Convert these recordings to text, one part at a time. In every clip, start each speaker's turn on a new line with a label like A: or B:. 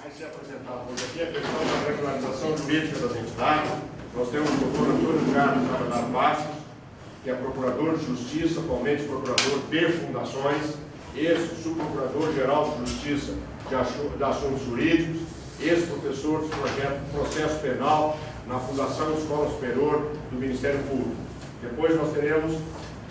A: Vai ser apresentado hoje aqui a questão da regularização jurídica das entidades. Nós temos o doutor Antônio Carlos Aguilar Bastos, que é procurador de justiça, atualmente procurador de fundações, ex-subprocurador-geral de justiça de assuntos jurídicos, ex-professor de processo penal na Fundação Escola Superior do Ministério Público. Depois nós teremos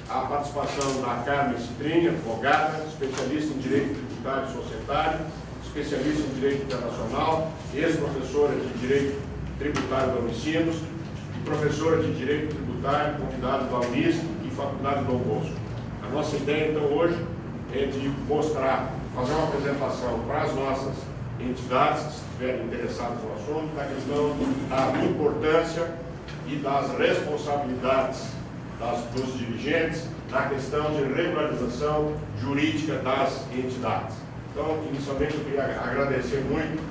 A: a participação da Carmen Citrini, advogada, especialista em direito tributário e societário, especialista em direito internacional, ex-professora de direito tributário da Unicinos e professora de direito tributário, convidada da Unisc e Faculdade Dom Bosco. A nossa ideia, então, hoje é de mostrar, fazer uma apresentação para as nossas entidades que estiverem interessadas no assunto, da questão da importância e das responsabilidades dos dirigentes na questão de regularização jurídica das entidades. Então, inicialmente, eu queria agradecer muito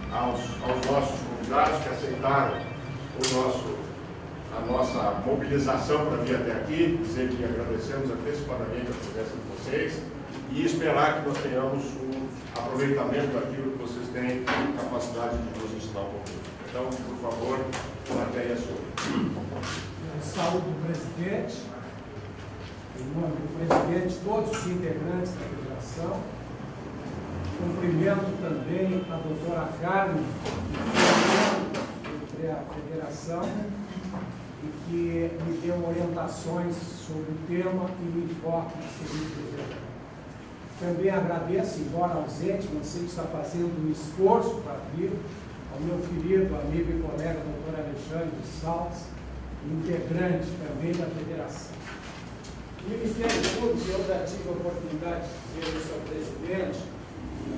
A: aos nossos convidados que aceitaram a nossa mobilização para vir até aqui, dizer que agradecemos antecipadamente a presença de vocês e esperar que nós tenhamos um aproveitamento daquilo que vocês têm capacidade de nos ensinar um pouquinho. Então, por favor, plateia sua.
B: Saúde do presidente, em nome do presidente, todos os integrantes da federação. Cumprimento também a doutora Carmen, que é a federação, e que me deu orientações sobre o tema e me informa no seguinte. Também agradeço, embora ausente, mas sei que está fazendo um esforço para vir, ao meu querido amigo e colega, doutor Alexandre Salles, integrante também da federação. O Ministério Público, eu já tive a oportunidade de dizer ao seu presidente,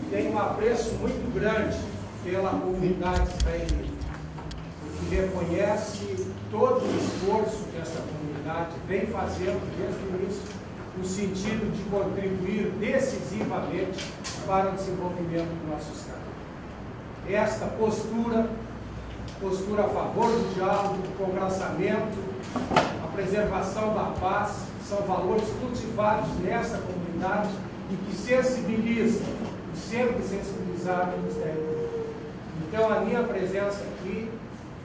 B: tem um apreço muito grande pela comunidade israelita, porque reconhece todo o esforço que essa comunidade vem fazendo desde o início, no sentido de contribuir decisivamente para o desenvolvimento do nosso Estado. Esta postura a favor do diálogo, do congraçamento, a preservação da paz, são valores cultivados nessa comunidade e que sensibilizam, e sempre sensibilizaram o Ministério Público. Então, a minha presença aqui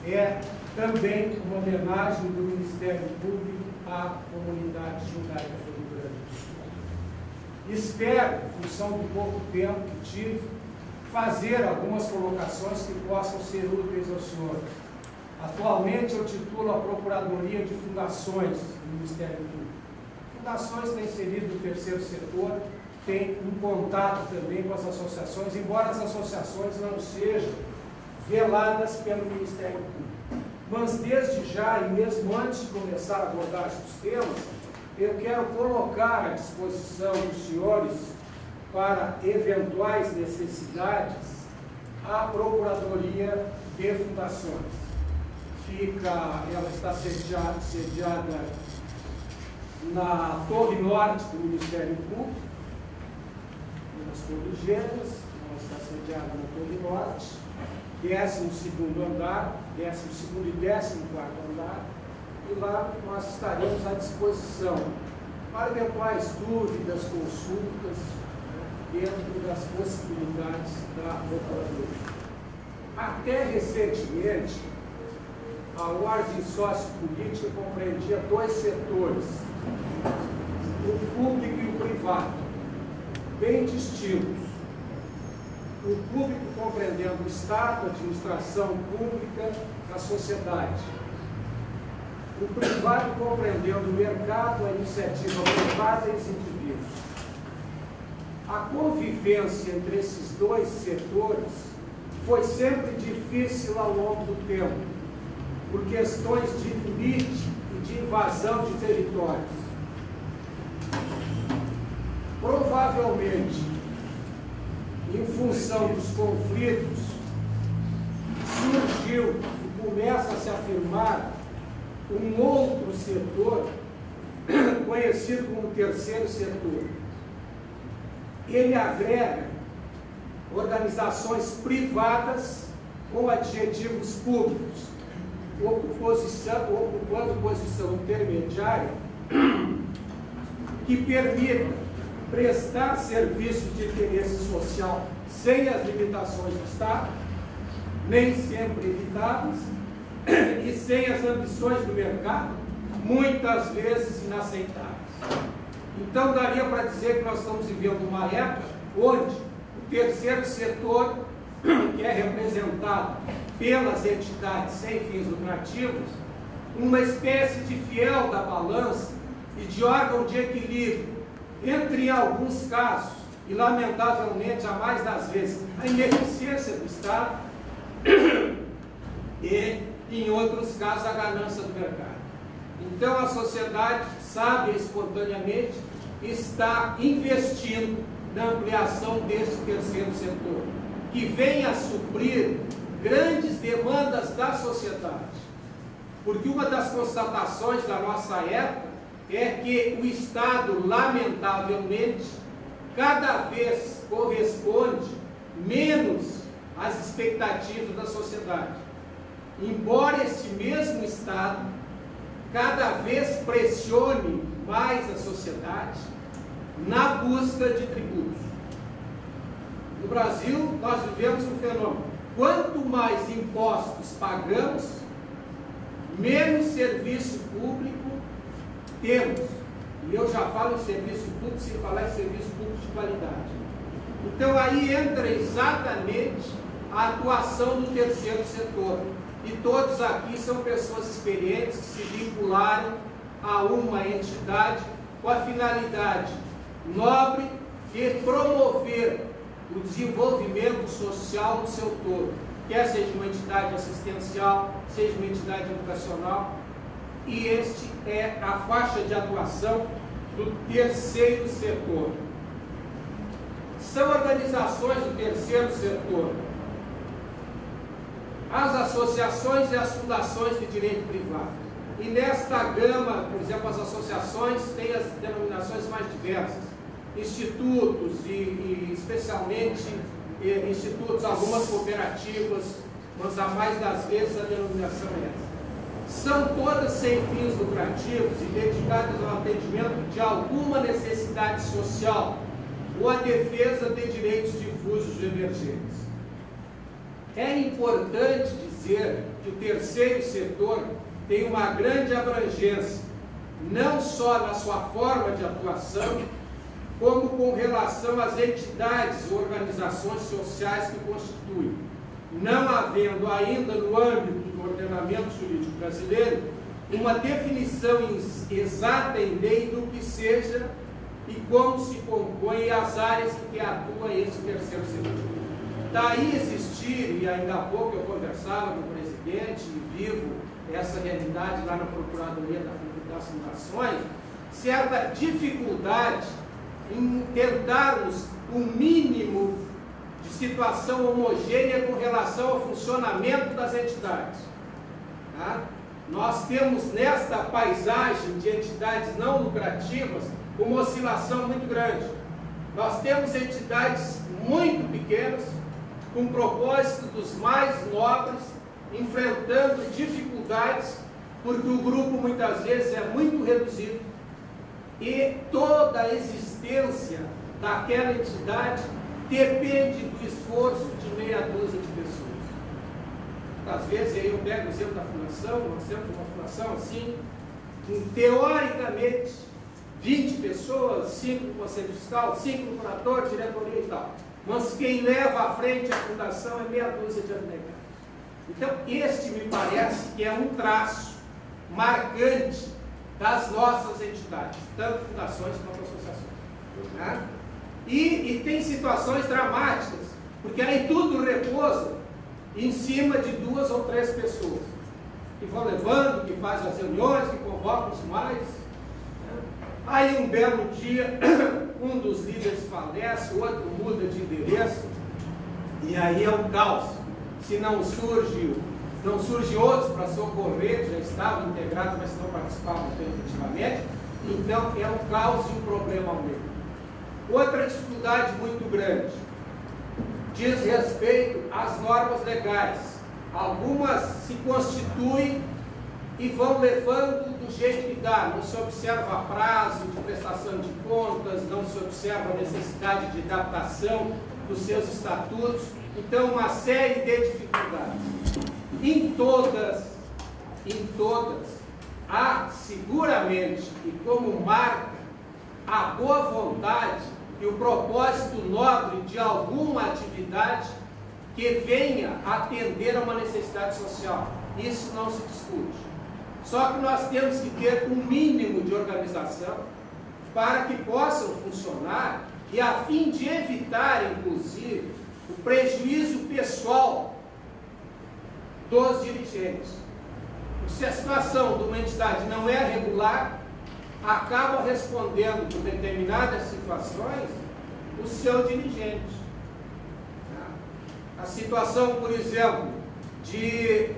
B: é também uma homenagem do Ministério Público à comunidade judaica do Rio Grande do Sul. Espero, em função do pouco tempo que tive, fazer algumas colocações que possam ser úteis ao senhor. Atualmente eu titulo a Procuradoria de Fundações do Ministério Público. Fundações têm inserido o terceiro setor, tem um contato também com as associações, embora as associações não sejam veladas pelo Ministério Público. Mas desde já, e mesmo antes de começar a abordar os temas, eu quero colocar à disposição dos senhores, para eventuais necessidades, a Procuradoria de Fundações. Ela está sediada na Torre Norte do Ministério Público, nas Torres Gêmeas. Ela está sediada na Torre Norte, 12º andar, 12º e 14º andar, e lá nós estaremos à disposição para eventuais dúvidas, consultas, dentro das possibilidades da Procuradoria. Até recentemente, a ordem sociopolítica compreendia dois setores, o público e o privado, bem distintos. O público compreendendo o Estado, a administração pública, a sociedade. O privado compreendendo o mercado, a iniciativa privada e os indivíduos. A convivência entre esses dois setores foi sempre difícil ao longo do tempo, por questões de limite e de invasão de territórios. Provavelmente, em função dos conflitos, surgiu e começa a se afirmar um outro setor, conhecido como terceiro setor. Ele agrega organizações privadas com adjetivos públicos, ocupando posição intermediária, que permita prestar serviços de interesse social sem as limitações do Estado, nem sempre evitáveis, e sem as ambições do mercado, muitas vezes inaceitáveis. Então, daria para dizer que nós estamos vivendo uma época onde o terceiro setor, que é representado pelas entidades sem fins lucrativos, uma espécie de fiel da balança e de órgão de equilíbrio entre, em alguns casos, e lamentavelmente a mais das vezes, a ineficiência do Estado e, em outros casos, a ganância do mercado. Então a sociedade, sábia espontaneamente, está investindo na ampliação deste terceiro setor, que vem a suprir grandes demandas da sociedade. Porque uma das constatações da nossa época é que o Estado, lamentavelmente, cada vez corresponde menos às expectativas da sociedade. Embora este mesmo Estado cada vez pressione mais a sociedade na busca de tributos. No Brasil, nós vivemos um fenômeno. Quanto mais impostos pagamos, menos serviço público temos. E eu já falo em serviço público sem falar em serviço público de qualidade. Então aí entra exatamente a atuação do terceiro setor. E todos aqui são pessoas experientes que se vincularam a uma entidade com a finalidade nobre de promover o desenvolvimento social no seu todo, quer seja uma entidade assistencial, seja uma entidade educacional, e este é a faixa de atuação do terceiro setor. São organizações do terceiro setor as associações e as fundações de direito privado. E nesta gama, por exemplo, as associações têm as denominações mais diversas, institutos e especialmente institutos, algumas cooperativas, mas a mais das vezes a denominação é essa. São todas sem fins lucrativos e dedicadas ao atendimento de alguma necessidade social ou à defesa de direitos difusos e emergentes. É importante dizer que o terceiro setor tem uma grande abrangência, não só na sua forma de atuação, como com relação às entidades ou organizações sociais que constituem, não havendo ainda no âmbito do ordenamento jurídico brasileiro uma definição exata em lei do que seja e como se compõe as áreas em que atua este terceiro setor. Daí existir, e ainda há pouco eu conversava com o presidente e vivo essa realidade lá na Procuradoria das Fundações, certa dificuldade em tentarmos um mínimo de situação homogênea com relação ao funcionamento das entidades. Tá? Nós temos nesta paisagem de entidades não lucrativas uma oscilação muito grande. Nós temos entidades muito pequenas, com propósitos dos mais nobres, enfrentando dificuldades, porque o grupo muitas vezes é muito reduzido e toda a existência daquela entidade depende do esforço de meia dúzia de pessoas. Às vezes, aí eu pego o exemplo da fundação, nós temos uma fundação assim, com, teoricamente, 20 pessoas, 5 no Conselho Fiscal, 5 no Corador, diretoria e tal. Mas quem leva à frente a fundação é meia dúzia de abnegados. Então, este me parece que é um traço marcante das nossas entidades, tanto fundações quanto associações. Né? E tem situações dramáticas, porque aí tudo repousa em cima de 2 ou 3 pessoas, que vão levando, que fazem as reuniões, que convocam os mais. Né? Aí um belo dia, um dos líderes falece, o outro muda de endereço, e aí é um caos. Se não surge outros para socorrer, que já estavam integrados, mas não participavam efetivamente, então é um caos e um problema ao meio. Outra dificuldade muito grande diz respeito às normas legais. Algumas se constituem e vão levando do jeito que dá. Não se observa prazo de prestação de contas, não se observa a necessidade de adaptação dos seus estatutos. Então, uma série de dificuldades. Em todas, há seguramente, e como marca, a boa vontade e o propósito nobre de alguma atividade que venha atender a uma necessidade social. Isso não se discute. Só que nós temos que ter um mínimo de organização para que possam funcionar e a fim de evitar, inclusive, o prejuízo pessoal dos dirigentes. Se a situação de uma entidade não é regular, acaba respondendo por determinadas situações o seu dirigente. A situação, por exemplo, de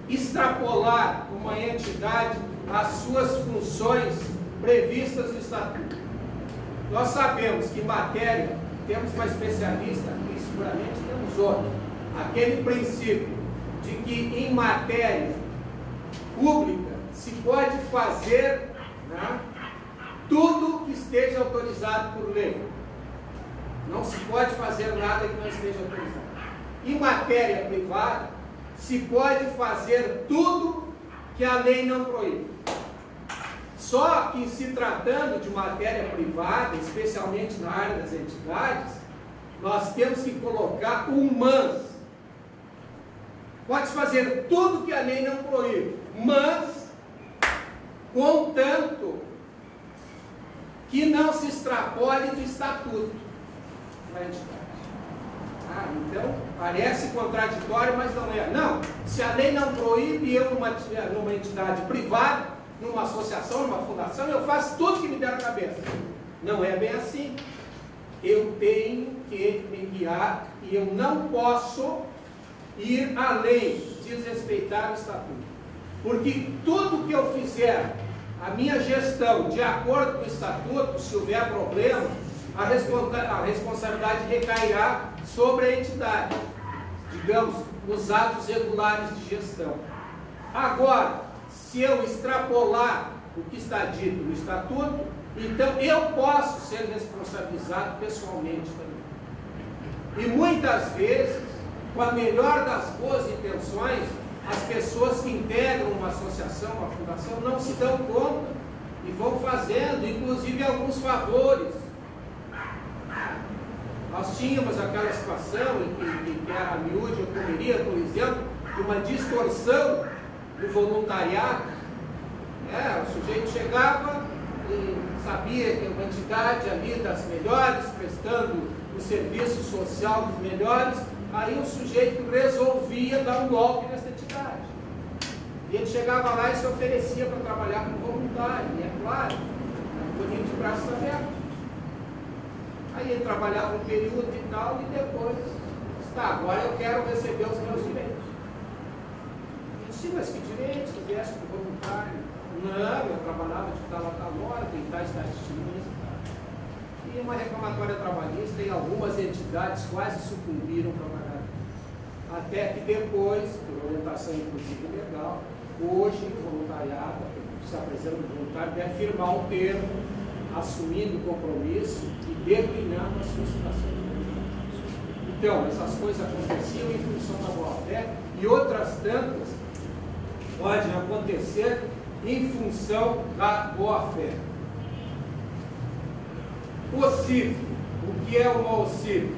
B: extrapolar uma entidade as suas funções previstas no Estatuto. Nós sabemos que em matéria, temos uma especialista aqui, seguramente temos outra, aquele princípio de que em matéria pública se pode fazer, né, tudo que esteja autorizado por lei. Não se pode fazer nada que não esteja autorizado. Em matéria privada, se pode fazer tudo que a lei não proíbe. Só que, se tratando de matéria privada, especialmente na área das entidades, nós temos que colocar um mas. Pode fazer tudo que a lei não proíbe, mas contanto que não se extrapole do estatuto da entidade. Então, parece contraditório, mas não é. Não, se a lei não proíbe, eu numa entidade privada, numa associação, numa fundação, eu faço tudo que me der na cabeça. Não é bem assim. Eu tenho que me guiar e eu não posso ir além, desrespeitar o estatuto. Porque tudo que eu fizer, a minha gestão, de acordo com o estatuto, se houver problema, a responsabilidade recairá sobre a entidade, digamos, nos atos regulares de gestão. Agora, se eu extrapolar o que está dito no estatuto, então eu posso ser responsabilizado pessoalmente também. E muitas vezes, com a melhor das boas intenções, as pessoas que integram uma associação, uma fundação, não se dão conta e vão fazendo, inclusive, alguns favores. Nós tínhamos aquela situação em que era a miúde ocorreria, por exemplo, de uma distorção do voluntariado. O sujeito chegava e sabia que uma entidade ali das melhores, prestando o serviço social dos melhores, aí o sujeito resolvia dar um golpe nessa entidade. E ele chegava lá e se oferecia para trabalhar como voluntário, e é claro, bonito de braços abertos. Aí ele trabalhava um período e tal, e depois, agora eu quero receber os meus direitos. Eu disse, mas que direitos? Se viesse como voluntário? Não, eu trabalhava de tal a tal hora, tem tais testemunhas e tal. E uma reclamatória trabalhista, e algumas entidades quase sucumbiram para pagar. Até que depois, por orientação inclusive legal, hoje o voluntariado, se apresenta o voluntário, deve firmar um termo, assumindo o compromisso e declinando as suas situações. Então, essas coisas aconteciam em função da boa-fé e outras tantas podem acontecer em função da boa-fé. OCIP. O que é uma OCIP?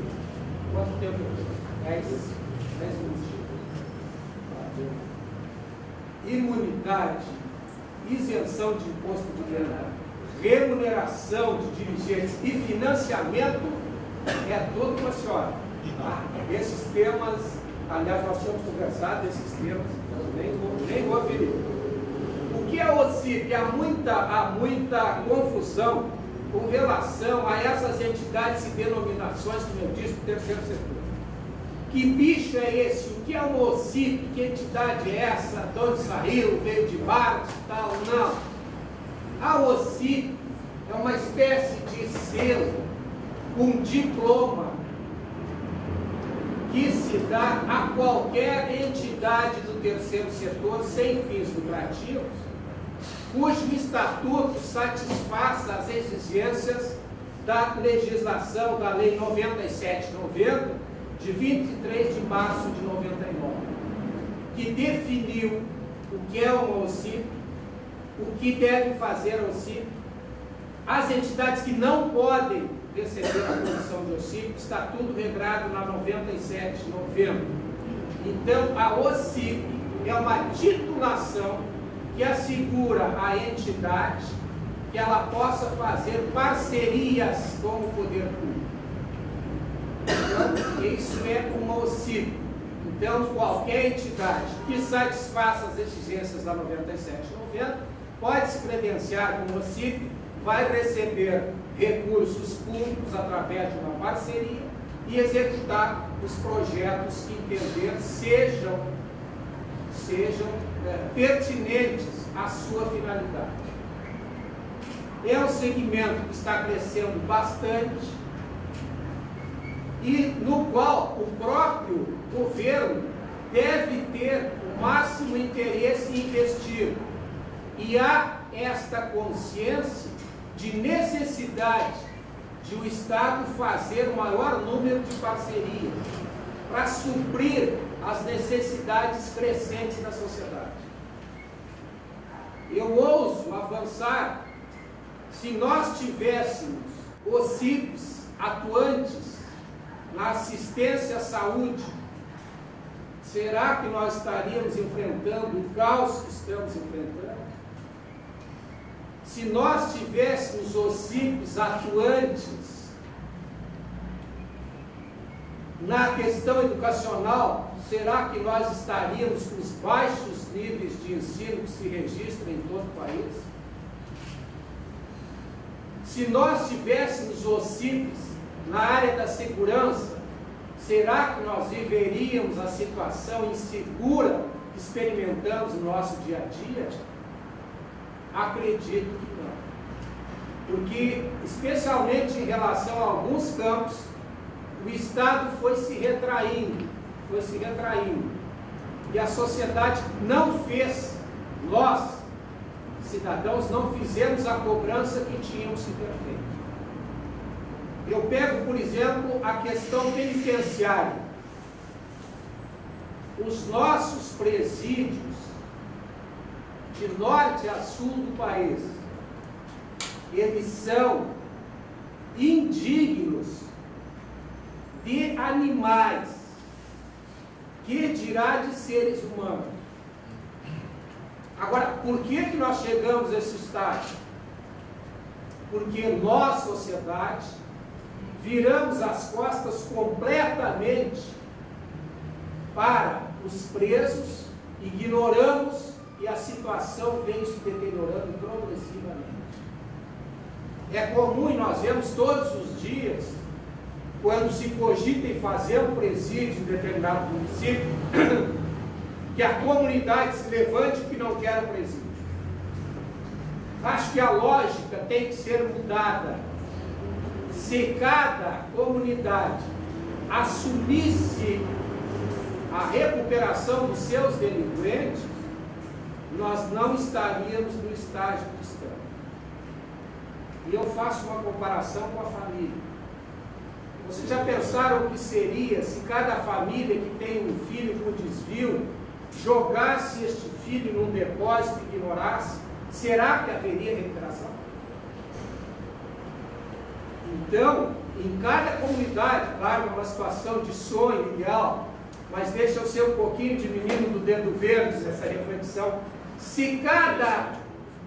B: Quanto tempo? 10 minutos. Imunidade, isenção de imposto de renda, remuneração de dirigentes e financiamento é tudo com a senhora. Esses temas, aliás, nós tínhamos conversado desses temas, nem vou aferir. O que é OCIP? Há muita confusão com relação a essas entidades e denominações, como eu disse, do terceiro setor. Que bicho é esse? O que é um OCIP? Que entidade é essa? De onde saiu? Veio de Marx e tal? Não. A OCIP é uma espécie de selo, um diploma, que que se dá a qualquer entidade do terceiro setor sem fins lucrativos, cujo estatuto satisfaça as exigências da legislação da Lei 97/90, de 23 de março de 99, que definiu o que é uma OCIP, o que deve fazer a OCIP, as entidades que não podem receber a condição de OCIP, está tudo regrado na 97/90. Então, a OCIP é uma titulação que assegura à entidade que ela possa fazer parcerias com o poder público. Então, isso é uma OCIP. Então, qualquer entidade que satisfaça as exigências da 97/90 pode se credenciar como OCIP, vai receber recursos públicos através de uma parceria e executar os projetos que entender sejam pertinentes à sua finalidade. É um segmento que está crescendo bastante e no qual o próprio governo deve ter o máximo interesse em investir. E há esta consciência de necessidade de o Estado fazer o maior número de parcerias para suprir as necessidades crescentes da sociedade. Eu ouso avançar, se nós tivéssemos OCIPs atuantes na assistência à saúde, será que nós estaríamos enfrentando o caos que estamos enfrentando? Se nós tivéssemos OCIPs atuantes na questão educacional, será que nós estaríamos com os baixos níveis de ensino que se registram em todo o país? Se nós tivéssemos OCIPs na área da segurança, será que nós viveríamos a situação insegura que experimentamos no nosso dia a dia? Acredito que não. Porque, especialmente em relação a alguns campos, o Estado foi se retraindo. E a sociedade não fez, nós, cidadãos, não fizemos a cobrança que tínhamos que ter feito. Eu pego, por exemplo, a questão penitenciária. Os nossos presídios, de norte a sul do país, eles são indignos de animais, que dirá de seres humanos. Agora, por que nós chegamos a esse estágio? Porque nós, sociedade, viramos as costas completamente para os presos, ignoramos e a situação vem se deteriorando progressivamente. É comum, e nós vemos todos os dias, quando se cogita em fazer um presídio em determinado município, que a comunidade se levante porque não quer o presídio. Acho que a lógica tem que ser mudada. Se cada comunidade assumisse a recuperação dos seus delinquentes, nós não estaríamos no estágio que estamos. E eu faço uma comparação com a família. Vocês já pensaram o que seria se cada família que tem um filho com desvio jogasse este filho num depósito e ignorasse? Será que haveria recuperação? Então, em cada comunidade, claro, uma situação de sonho ideal, mas deixa eu ser um pouquinho de menino do dedo verde nessa reflexão. Se cada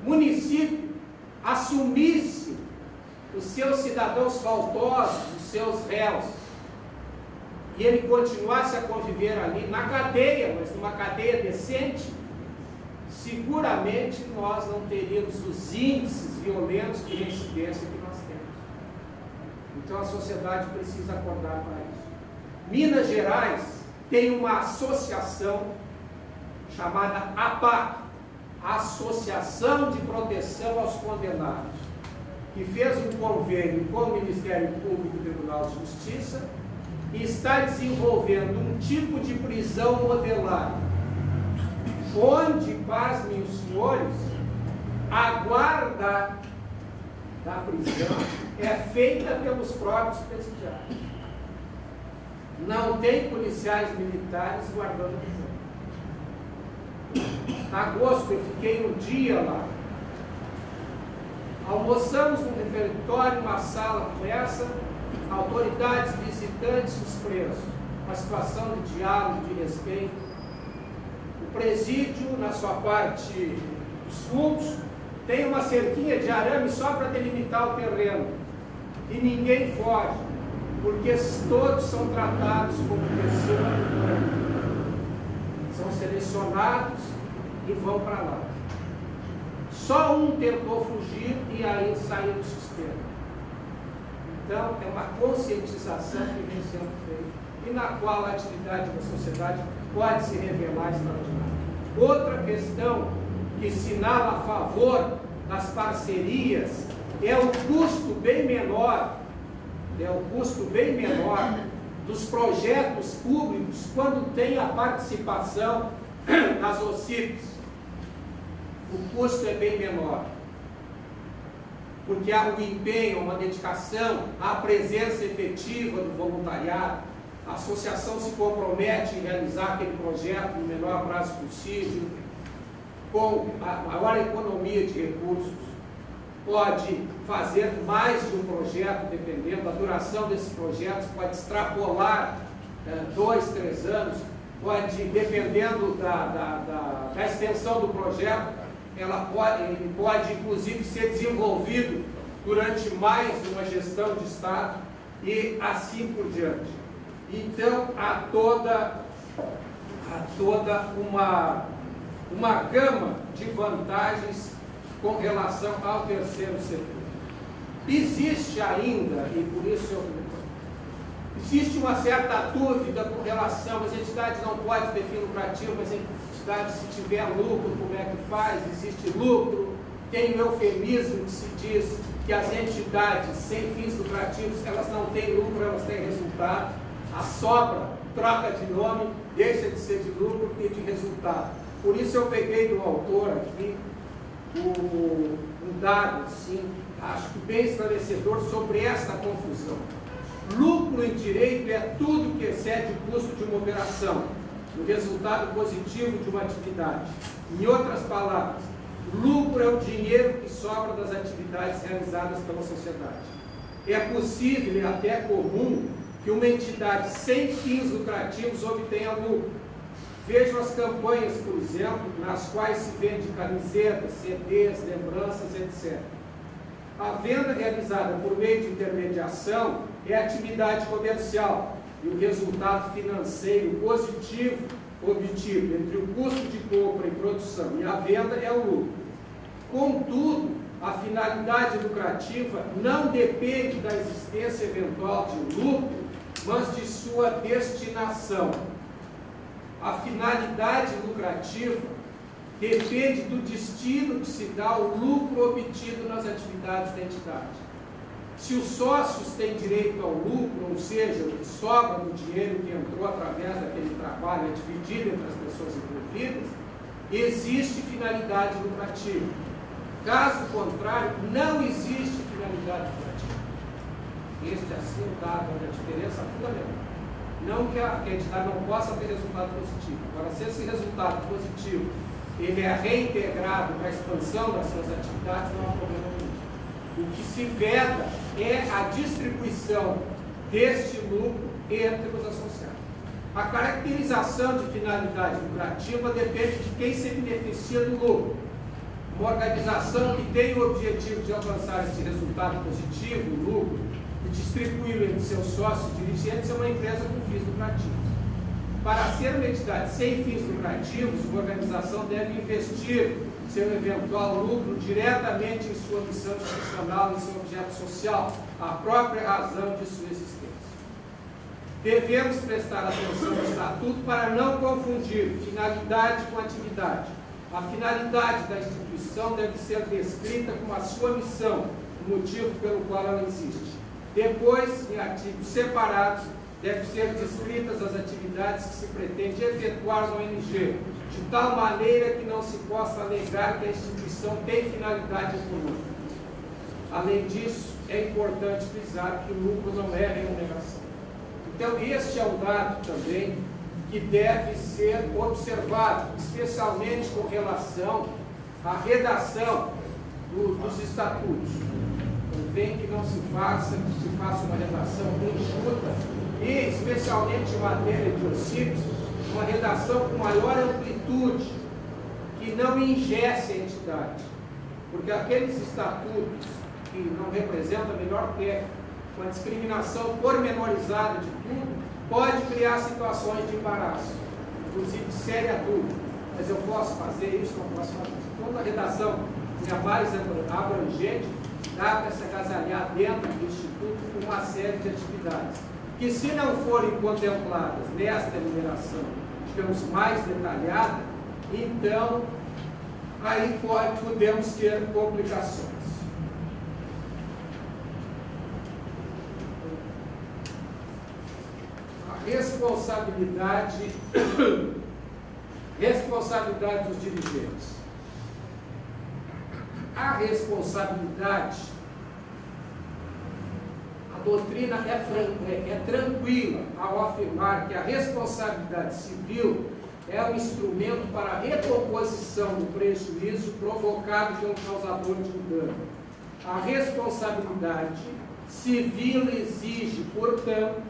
B: município assumisse os seus cidadãos faltosos, os seus réus, e ele continuasse a conviver ali na cadeia, mas numa cadeia decente, seguramente nós não teríamos os índices violentos de reincidência que nós temos. Então a sociedade precisa acordar para isso. Minas Gerais tem uma associação chamada APAC, Associação de Proteção aos Condenados, que fez um convênio com o Ministério Público e Tribunal de Justiça e está desenvolvendo um tipo de prisão modelar, onde, pasmem os senhores, a guarda da prisão é feita pelos próprios presidiários. Não tem policiais militares guardando a prisão. Em agosto eu fiquei um dia lá. Almoçamos no refeitório, uma sala como essa, autoridades, visitantes, os presos. Uma situação de diálogo, de respeito. O presídio, na sua parte dos fundos, tem uma cerquinha de arame só para delimitar o terreno. E ninguém foge, porque todos são tratados como pessoas humanas. São selecionados e vão para lá. Só um tentou fugir e aí saiu do sistema. Então, é uma conscientização que vem sendo feita e na qual a atividade da sociedade pode se revelar extraordinária. Outra questão que sinala a favor das parcerias é o custo bem menor, dos projetos públicos quando tem a participação das OCIPs. O custo é bem menor, porque há um empenho, uma dedicação, a presença efetiva do voluntariado, a associação se compromete em realizar aquele projeto no menor prazo possível, com a maior economia de recursos, pode fazer mais de um projeto, dependendo da duração desses projetos, pode extrapolar 2, 3 anos, pode, dependendo da extensão do projeto, ele pode inclusive ser desenvolvido durante mais uma gestão de Estado e assim por diante. Então, há toda uma gama de vantagens com relação ao terceiro setor. Existe ainda, e por isso existe uma certa dúvida com relação, as entidades não podem ter fim lucrativo, mas entidades, se tiver lucro, como é que faz? Existe lucro, tem um eufemismo que se diz que as entidades sem fins lucrativos, elas não têm lucro, elas têm resultado. A sobra troca de nome, deixa de ser de lucro e de resultado. Por isso eu peguei do autor aqui um dado, assim, acho que bem esclarecedor sobre esta confusão. Lucro em direito é tudo que excede o custo de uma operação, o resultado positivo de uma atividade. Em outras palavras, lucro é o dinheiro que sobra das atividades realizadas pela sociedade. É possível e até comum que uma entidade sem fins lucrativos obtenha lucro. Vejam as campanhas, por exemplo, nas quais se vende camisetas, CDs, lembranças, etc. A venda realizada por meio de intermediação é atividade comercial e o resultado financeiro positivo obtido entre o custo de compra e produção e a venda é o lucro. Contudo, a finalidade lucrativa não depende da existência eventual de lucro, mas de sua destinação. A finalidade lucrativa depende do destino que se dá ao lucro obtido nas atividades da entidade. Se os sócios têm direito ao lucro, ou seja, o que sobra do dinheiro que entrou através daquele trabalho é dividido entre as pessoas envolvidas, existe finalidade lucrativa. Caso contrário, não existe finalidade lucrativa. Este assim o dado da diferença fundamental. Não que a entidade não possa ter resultado positivo. Agora, se esse resultado positivo ele é reintegrado para a expansão das suas atividades, não há problema nenhum. O que se veda é a distribuição deste lucro entre os associados. A caracterização de finalidade lucrativa depende de quem se beneficia do lucro. Uma organização que tem o objetivo de alcançar esse resultado positivo, o lucro, e distribuí-lo entre seus sócios e dirigentes é uma empresa com fins lucrativos. Para ser uma entidade sem fins lucrativos, uma organização deve investir seu eventual lucro diretamente em sua missão institucional e seu objeto social, a própria razão de sua existência. Devemos prestar atenção ao Estatuto para não confundir finalidade com atividade. A finalidade da instituição deve ser descrita como a sua missão, o motivo pelo qual ela existe. Depois, em artigos separados, devem ser descritas as atividades que se pretende efetuar no ONG, de tal maneira que não se possa alegar que a instituição tem finalidade econômica. Além disso, é importante frisar que o lucro não é remuneração. Então, este é um dado também que deve ser observado, especialmente com relação à redação dos estatutos. Convém que não se faça uma redação enxuta e, especialmente em matéria de OCIPs, uma redação com maior amplitude, que não engesse a entidade. Porque aqueles estatutos que não representam a melhor técnica, com a discriminação pormenorizada de tudo, pode criar situações de embaraço, inclusive de séria dúvida. Mas eu posso fazer isso, não posso fazer isso. Toda a redação que é mais abrangente, dá para se agasalhar dentro do Instituto com uma série de atividades, que se não forem contempladas nesta enumeração, digamos, mais detalhada, então, aí podemos ter complicações. Responsabilidade dos dirigentes. A responsabilidade, a doutrina é tranquila ao afirmar que a responsabilidade civil é um instrumento para a recomposição do prejuízo provocado pelo causador de um dano. A responsabilidade civil exige, portanto,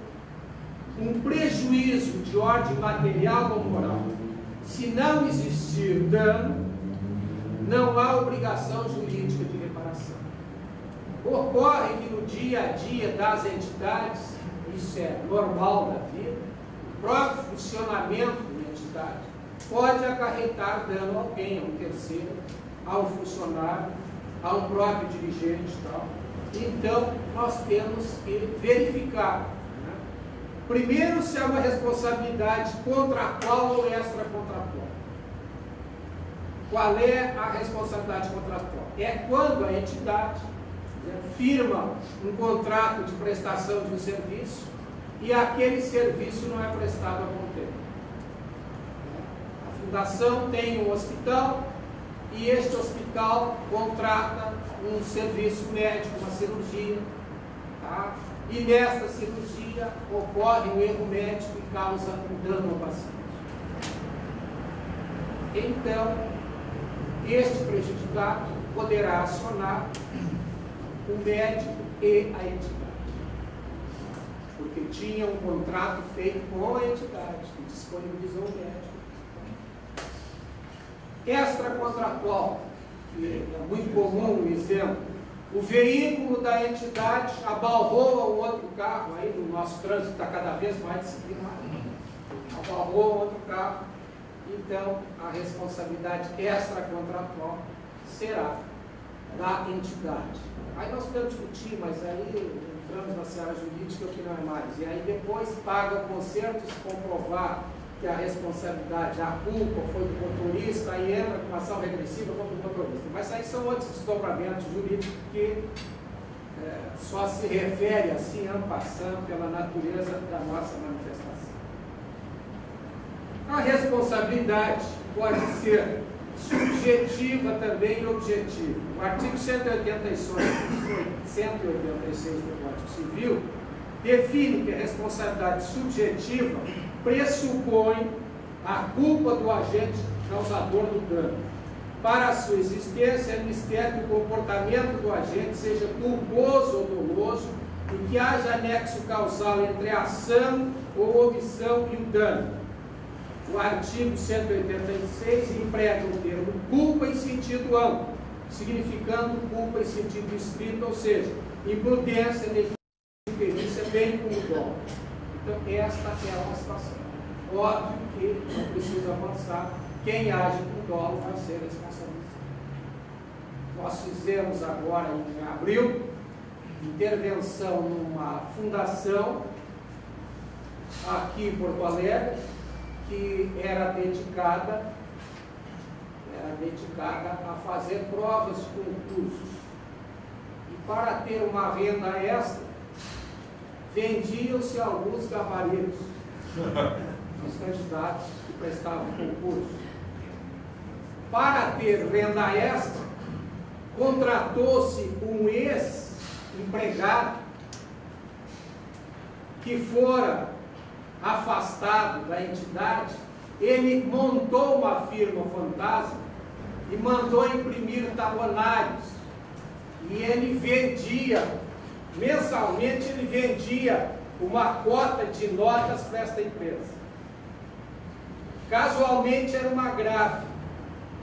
B: um prejuízo de ordem material ou moral. Se não existir dano, não há obrigação jurídica de reparação. Ocorre que no dia a dia das entidades, isso é normal da vida, o próprio funcionamento da entidade pode acarretar dano a alguém, a um terceiro, a um funcionário, a um próprio dirigente e tal. Então, nós temos que verificar, primeiro, se há uma responsabilidade contratual ou extracontratual. Qual é a responsabilidade contratual? É quando a entidade firma um contrato de prestação de um serviço e aquele serviço não é prestado a bom tempo. A fundação tem um hospital e este hospital contrata um serviço médico, uma cirurgia, tá? E nesta cirurgia ocorre um erro médico e causa um dano ao paciente. Então, este prejudicado poderá acionar o médico e a entidade, porque tinha um contrato feito com a entidade que disponibilizou o médico. Extracontratual, que é muito comum um exemplo. O veículo da entidade abalroa um outro carro, aí no nosso trânsito está cada vez mais disciplinado, abalroa outro carro, então a responsabilidade extracontratual será da entidade. Aí nós podemos discutir, mas aí entramos na seara jurídica, o que não é mais. E aí depois paga o conserto se comprovar que a responsabilidade, a culpa foi do motorista, aí entra com ação regressiva contra o motorista. Mas aí são outros desdobramentos jurídicos que só se refere assim, en passant, pela natureza da nossa manifestação. A responsabilidade pode ser subjetiva também e objetiva. O artigo 186 do Código Civil define que a responsabilidade subjetiva pressupõe a culpa do agente causador do dano. Para a sua existência, é mistério que o comportamento do agente seja culposo ou doloso e que haja anexo causal entre a ação ou omissão e o dano. O artigo 186 emprega o termo culpa em sentido amplo, significando culpa em sentido estrito, ou seja, imprudência, negligência, bem como dolo. Então, esta é uma situação. Óbvio que não precisa avançar. Quem age com dolo vai ser responsabilizado. Nós fizemos agora, em abril, intervenção numa fundação aqui em Porto Alegre, que era dedicada a fazer provas de concursos. E para ter uma renda extra, vendiam-se alguns gabaritos dos candidatos que prestavam concurso. Para ter renda extra, contratou-se um ex-empregado que fora afastado da entidade. Ele montou uma firma fantasma e mandou imprimir tabulários. E ele vendia, mensalmente ele vendia uma cota de notas para esta empresa. Casualmente era uma gráfica,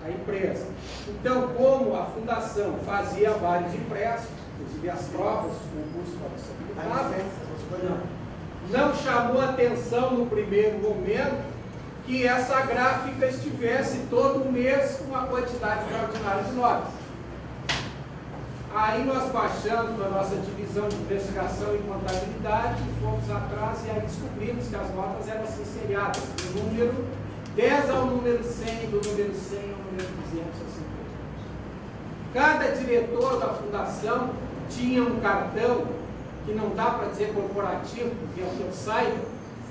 B: a empresa. Então, como a fundação fazia vários empréstimos, inclusive as provas, os concursos para ser não chamou atenção no primeiro momento que essa gráfica estivesse todo mês com uma quantidade extraordinária de notas. Aí nós baixamos a nossa divisão de investigação e contabilidade, fomos atrás e aí descobrimos que as notas eram assim seriadas, do número 10 ao número 100, do número 100 ao número 200, assim por diante. Cada diretor da fundação tinha um cartão, que não dá para dizer corporativo, porque é o que eu saiba,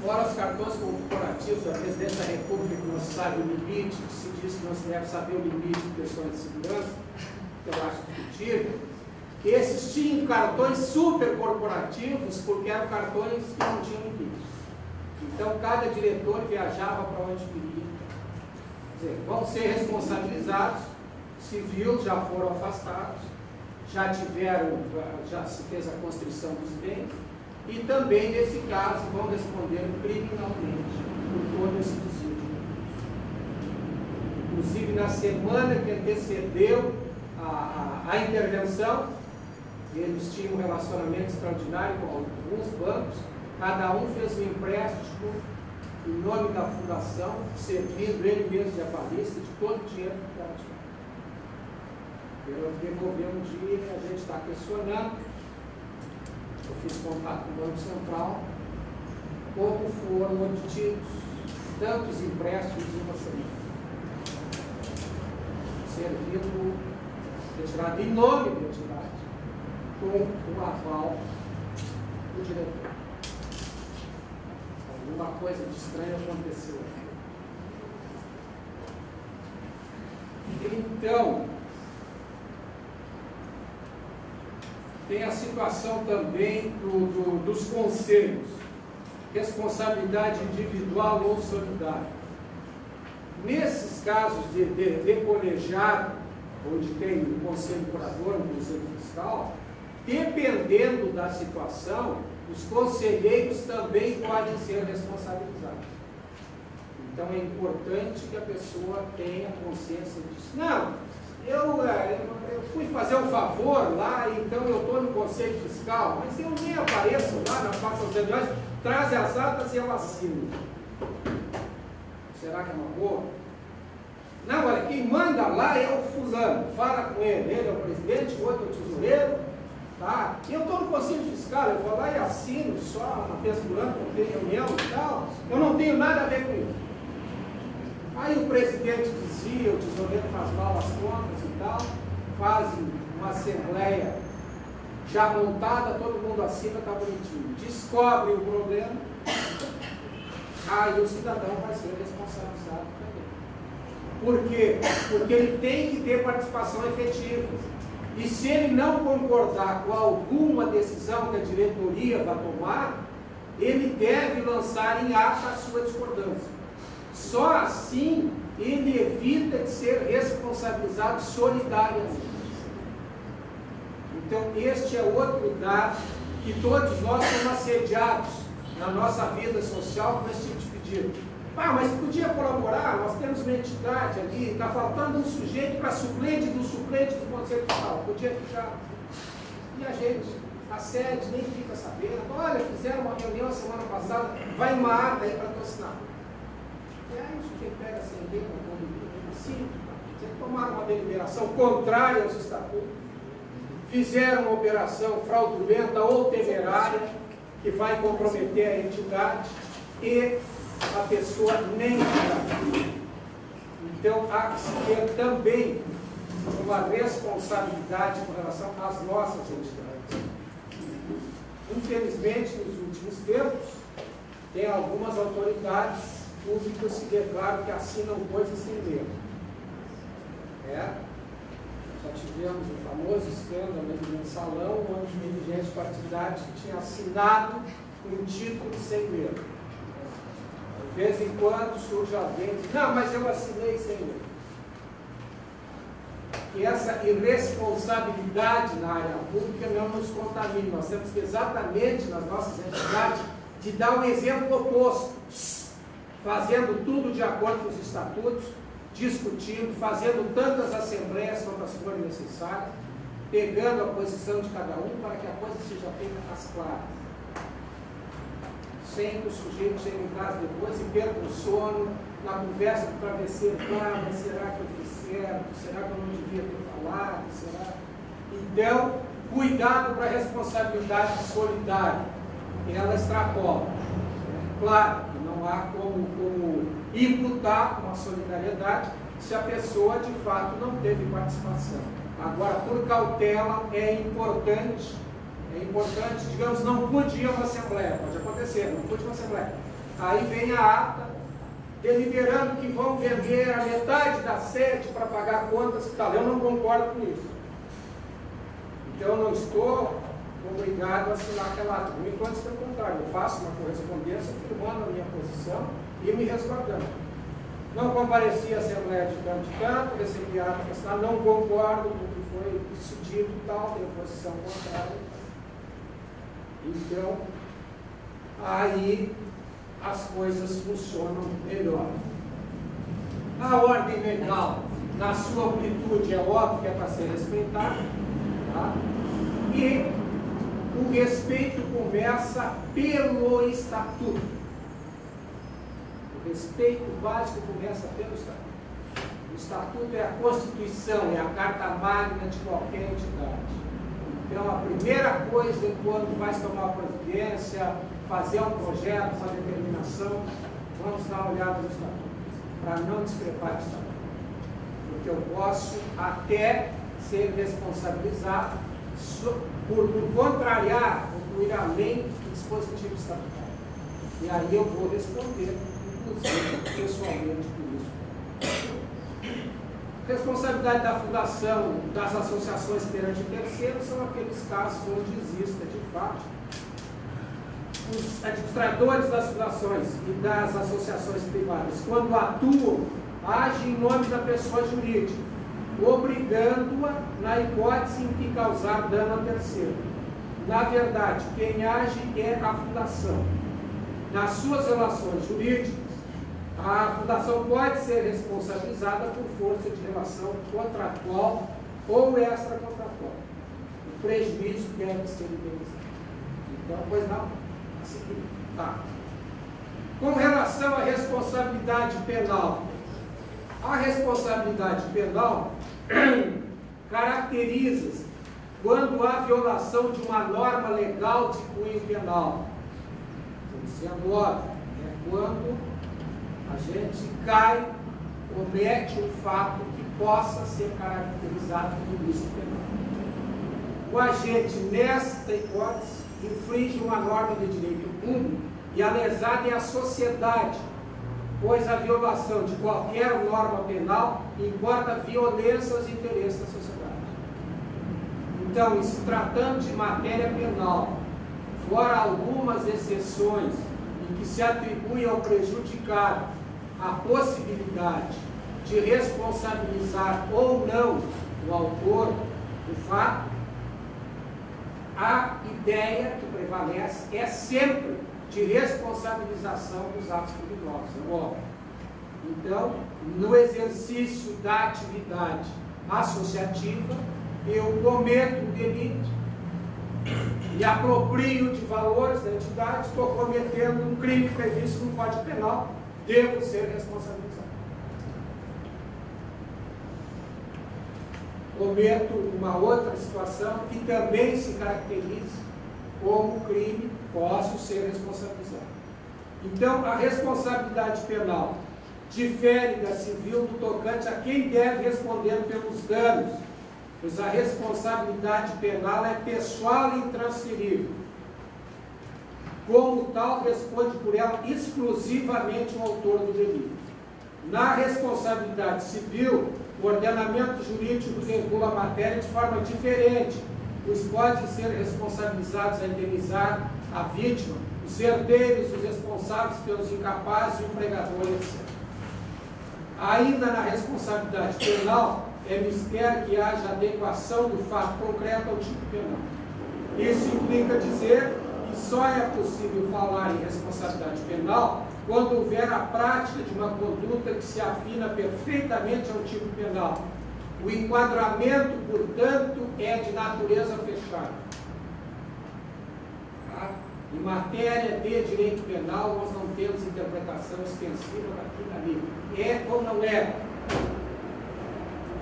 B: fora os cartões corporativos da Presidência da República, que não se sabe o limite, que se diz que não se deve saber o limite de questões de segurança, que eu acho discutível. Esses tinham cartões super corporativos, porque eram cartões que não tinham limite. Então, cada diretor viajava para onde queria. Quer dizer, vão ser responsabilizados, civil já foram afastados, já se fez a constrição dos bens, e também, nesse caso, vão responder criminalmente por todo esse desvio de recursos. Inclusive, na semana que antecedeu a intervenção, eles tinham um relacionamento extraordinário com alguns bancos, cada um fez um empréstimo em nome da fundação, servindo ele mesmo de avalista de todo o dinheiro que era tirado. Eu devolvi um dia e a gente está questionando. Eu fiz contato com o Banco Central, como foram obtidos tantos empréstimos em uma semana. Servido, retirado em nome da entidade, com o aval do diretor. Alguma coisa de estranho aconteceu. Então, tem a situação também dos conselhos, responsabilidade individual ou solidária. Nesses casos de colegiado, onde tem um conselho curador, um conselho fiscal, dependendo da situação, os conselheiros também podem ser responsabilizados. Então é importante que a pessoa tenha consciência disso. Não, eu fui fazer um favor lá, então eu estou no conselho fiscal, mas eu nem apareço lá na parte das reuniões, traz as atas e eu assino. Será que é uma boa? Não, olha, quem manda lá é o fulano, fala com ele é o presidente, o outro é o tesoureiro. Tá? Eu estou no conselho fiscal, eu vou lá e assino só uma vez por ano, não tem reunião e tal, eu não tenho nada a ver com isso. Aí o presidente dizia, o tesoureiro faz mal as contas e tal, fazem uma assembleia já montada, todo mundo assina, está bonitinho. Descobre o problema, aí o cidadão vai ser responsabilizado também. Por quê? Porque ele tem que ter participação efetiva. E se ele não concordar com alguma decisão que a diretoria vai tomar, ele deve lançar em ata a sua discordância. Só assim ele evita de ser responsabilizado solidariamente. Então, este é outro dado que todos nós somos assediados na nossa vida social com esse tipo de pedido. Ah, mas podia colaborar, nós temos uma entidade ali, está faltando um sujeito para suplente do Conselho Fiscal, podia ficar. E a gente, a sede, nem fica sabendo. Olha, fizeram uma reunião semana passada, vai uma ata aí para tu assinar. E aí o sujeito pega sem lei, assim, tomaram uma deliberação contrária aos estatutos, fizeram uma operação fraudulenta ou temerária, que vai comprometer a entidade, e a pessoa nem virá. Então, há que se ter também uma responsabilidade com relação às nossas entidades. Infelizmente, nos últimos tempos, tem algumas autoridades públicas que declaram que assinam coisas sem ler. Já tivemos o famoso escândalo do mensalão, onde dirigentes partidários que tinham assinado um título sem ler. De vez em quando surge alguém e diz, não, mas eu assinei sem ler. Que essa irresponsabilidade na área pública não nos contamine. Nós temos que exatamente nas nossas entidades de dar um exemplo oposto, fazendo tudo de acordo com os estatutos, discutindo, fazendo tantas assembleias quantas forem necessárias, pegando a posição de cada um para que a coisa seja feita às claras. Sem que o sujeito chegue em casa depois e perca o sono na conversa do travesseiro, mas será que eu fiz certo? Será que eu não devia ter falado? Será? Então, cuidado para a responsabilidade solidária. Ela extrapola. Claro que não há como imputar uma solidariedade se a pessoa de fato não teve participação. Agora, por cautela, é importante, digamos, não pude ir a uma assembleia, pode acontecer, não pude ir a uma assembleia. Aí vem a ata deliberando que vão vender a metade da sede para pagar contas e tal. Eu não concordo com isso. Então, eu não estou obrigado a assinar aquela ata. Muito antes pelo contrário, eu faço uma correspondência afirmando a minha posição e me resguardando. Não compareci à Assembleia de tanto, recebi a ata para assinar, não concordo com o que foi decidido e tal, tenho posição contrária. Então, aí as coisas funcionam melhor. A ordem legal, na sua amplitude, é óbvio que é para ser respeitada, tá? E o respeito começa pelo estatuto. O respeito básico começa pelo estatuto. O estatuto é a Constituição, é a carta magna de qualquer entidade. Então, a primeira coisa, quando vai tomar providência, fazer um projeto, uma determinação, vamos dar uma olhada no estatuto, para não discrepar do estatuto. Porque eu posso até ser responsabilizado por contrariar ou por ir além do dispositivo estatutário. E aí eu vou responder, inclusive, pessoalmente por isso. Responsabilidade da fundação, das associações perante terceiros, são aqueles casos onde exista, de fato, os administradores das fundações e das associações privadas, quando atuam, agem em nome da pessoa jurídica, obrigando-a na hipótese em que causar dano a terceiro. Na verdade, quem age é a fundação. Nas suas relações jurídicas, a fundação pode ser responsabilizada por força de relação contratual ou extracontratual. O prejuízo deve ser indenizado. Então, pois não? A seguir. Tá. Com relação à responsabilidade penal, a responsabilidade penal caracteriza-se quando há violação de uma norma legal de cunho penal. Sendo óbvio, é quando a gente cai, comete um fato que possa ser caracterizado como ilícito penal. O agente, nesta hipótese, infringe uma norma de direito público e a lesada é a sociedade, pois a violação de qualquer norma penal importa violência aos interesses da sociedade. Então, em se tratando de matéria penal, fora algumas exceções em que se atribui ao prejudicado a possibilidade de responsabilizar ou não o autor do fato, a ideia que prevalece é sempre de responsabilização dos atos criminosos, é óbvio. Então, no exercício da atividade associativa, eu cometo um delito, me aproprio de valores da entidade, estou cometendo um crime previsto no Código Penal, devo ser responsabilizado. Cometo uma outra situação que também se caracteriza como crime, posso ser responsabilizado. Então, a responsabilidade penal difere da civil no tocante a quem deve responder pelos danos, pois a responsabilidade penal é pessoal e intransferível. como tal, responde por ela exclusivamente o autor do delito. Na responsabilidade civil, o ordenamento jurídico regula a matéria de forma diferente, pois podem ser responsabilizados a indenizar a vítima, os herdeiros, os responsáveis pelos incapazes e o empregador, etc. Ainda na responsabilidade penal, é mister que haja adequação do fato concreto ao tipo penal. Isso implica dizer que só é possível falar em responsabilidade penal quando houver a prática de uma conduta que se afina perfeitamente ao tipo penal. O enquadramento, portanto, é de natureza fechada. Tá? Em matéria de direito penal, nós não temos interpretação extensiva daqui e dali. É ou não é?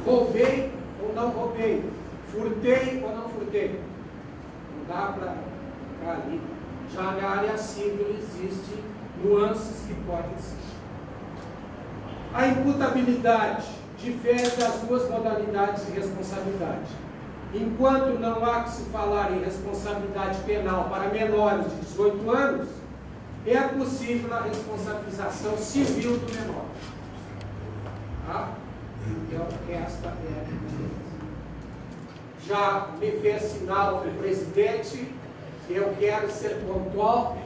B: Roubei ou não roubei? Furtei ou não furtei? Não dá para ficar ali. Já na área civil existem nuances que podem ser. A imputabilidade difere das duas modalidades de responsabilidade. Enquanto não há que se falar em responsabilidade penal para menores de 18 anos, é possível a responsabilização civil do menor. Tá? Então, esta é a diferença. Já me fez sinal o presidente, eu quero ser pontual,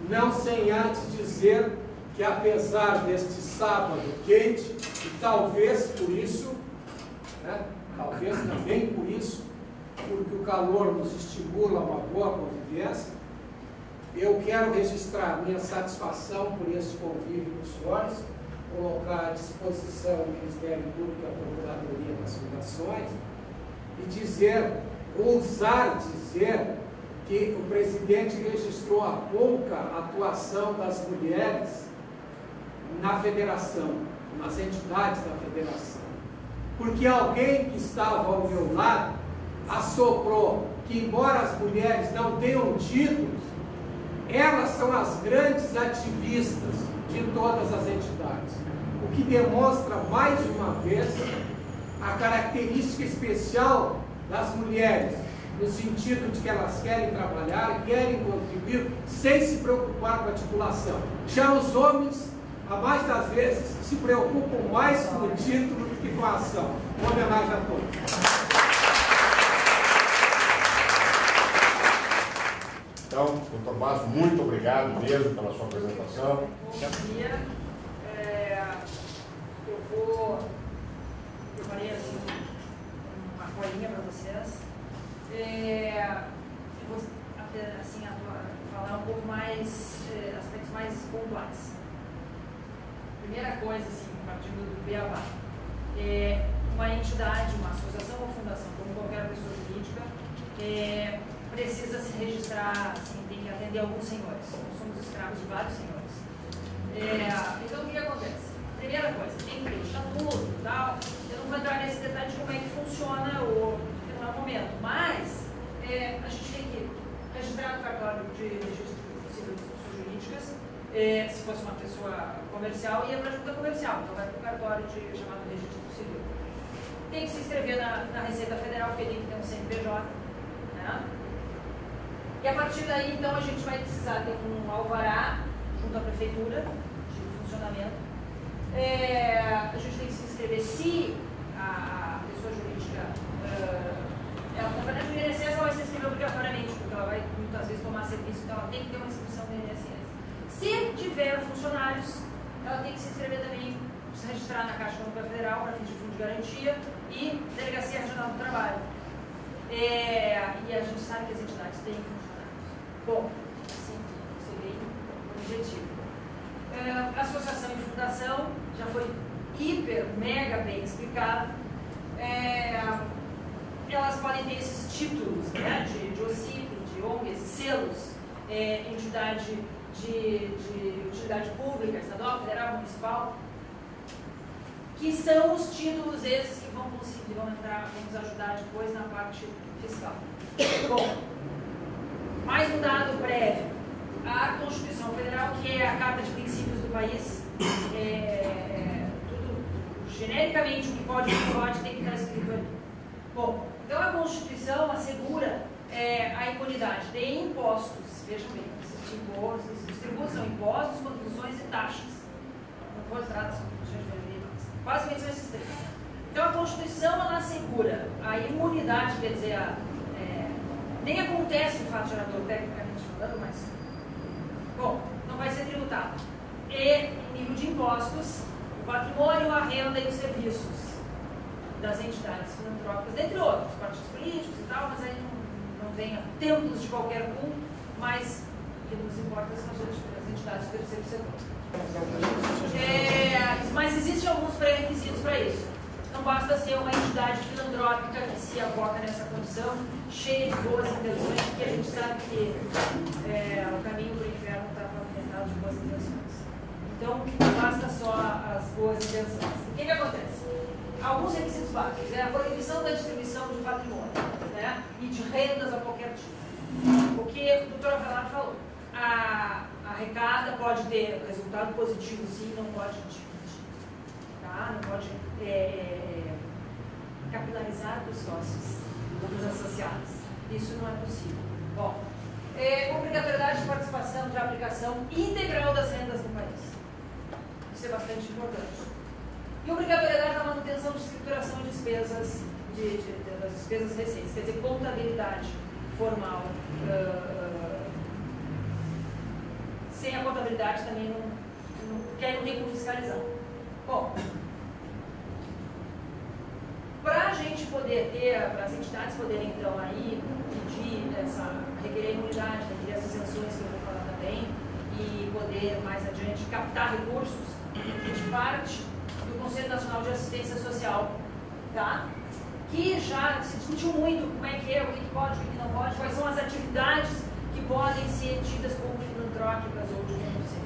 B: não sem antes dizer que, apesar deste sábado quente, e talvez por isso, né, talvez também por isso, porque o calor nos estimula uma boa convivência, eu quero registrar minha satisfação por este convívio com os senhores, colocar à disposição o Ministério Público e a Procuradoria das Fundações e dizer, ousar dizer, que o presidente registrou a pouca atuação das mulheres na federação, nas entidades da federação. Porque alguém que estava ao meu lado assoprou que, embora as mulheres não tenham títulos, elas são as grandes ativistas de todas as entidades. O que demonstra, mais uma vez, a característica especial das mulheres, no sentido de que elas querem trabalhar, querem contribuir, sem se preocupar com a titulação. Já os homens, a mais das vezes, se preocupam mais com o título do que com a ação. Uma homenagem a todos.
A: Então, doutor Basso, muito obrigado mesmo pela sua apresentação.
C: Bom dia. Eu preparei assim, uma colinha para vocês. Eu vou assim, falar um pouco mais, aspectos mais pontuais. Primeira coisa, assim, partindo do beabá, uma entidade, uma associação ou fundação, como qualquer pessoa jurídica, precisa se registrar, assim, tem que atender alguns senhores. Nós somos escravos de vários senhores. Então, o que acontece? Primeira coisa, tem que ter estatuto e tal. Eu não vou entrar nesse detalhe de como é que funciona porque não é o momento, mas a gente tem que registrar no cartório de registro civil de pessoas jurídicas, se fosse uma pessoa comercial, ia para a junta comercial, então vai para o cartório chamado registro civil. Tem que se inscrever na Receita Federal, porque tem que ter um CNPJ, né? E a partir daí, então, a gente vai precisar ter um alvará junto à prefeitura de funcionamento. A gente tem que se inscrever se a pessoa jurídica, ela na verdade, o INSS ela vai se inscrever obrigatoriamente, porque ela vai muitas vezes tomar serviço, então ela tem que ter uma inscrição no INSS. Se tiver funcionários, ela tem que se inscrever também, se registrar na Caixa Econômica Federal para fins de fundo de garantia e Delegacia Regional do Trabalho. E a gente sabe que as entidades têm funcionários. Bom, assim, seria o objetivo. Associação e fundação já foi hiper, mega bem explicado. Elas podem ter esses títulos, né, de OCIP, de ONG, esses selos, entidade de utilidade pública, estadual, federal, municipal, que são os títulos esses que vão entrar, vão nos ajudar depois na parte fiscal. Bom, mais um dado prévio. A Constituição Federal, que é a Carta de Princípios do país, tudo genericamente o que pode e não pode tem que estar escrito ali. Bom, então a Constituição assegura a imunidade de impostos, vejam bem, impostos, os tributos são impostos, contribuições e taxas. Não vou entrar nas contribuições de maioria, basicamente são esses três. Então a Constituição ela assegura a imunidade, quer dizer, nem acontece o fato gerador tecnicamente falando, mas bom, não vai ser tributado. E em nível de impostos, o patrimônio, a renda e os serviços das entidades filantrópicas, dentre outros, partidos políticos e tal, mas aí não venha templos de qualquer culto, mas o que nos importa são as entidades do terceiro setor. Mas existem alguns pré-requisitos para isso. Não basta ser uma entidade filantrópica que se avoca nessa condição, cheia de boas intenções, porque a gente sabe que o caminho para o inferno está pavimentado de boas intenções. Então, não basta só as boas intenções. O que acontece? Alguns requisitos básicos é a proibição da distribuição de patrimônio, né, e de rendas a qualquer tipo. O que o doutor Avelar falou. A arrecada pode ter resultado positivo, sim, não pode dividir. Tá? Não pode capilarizar dos sócios, dos associados. Isso não é possível. Bom, obrigatoriedade de participação de aplicação integral das rendas no país. Isso é bastante importante. E obrigatoriedade da manutenção de escrituração de despesas, das despesas recentes, quer dizer, contabilidade formal. Sem a contabilidade também porque aí não tem como fiscalizar. Bom, para a gente poder ter, para as entidades poderem então aí pedir requerer imunidade, requerer as isenções que eu vou falar também, e poder mais adiante captar recursos, a gente parte do Conselho Nacional de Assistência Social, tá? Que já se discutiu muito como é, o que pode, o que não pode, quais são as atividades que podem ser tidas como filantrópicas ou de beneficência.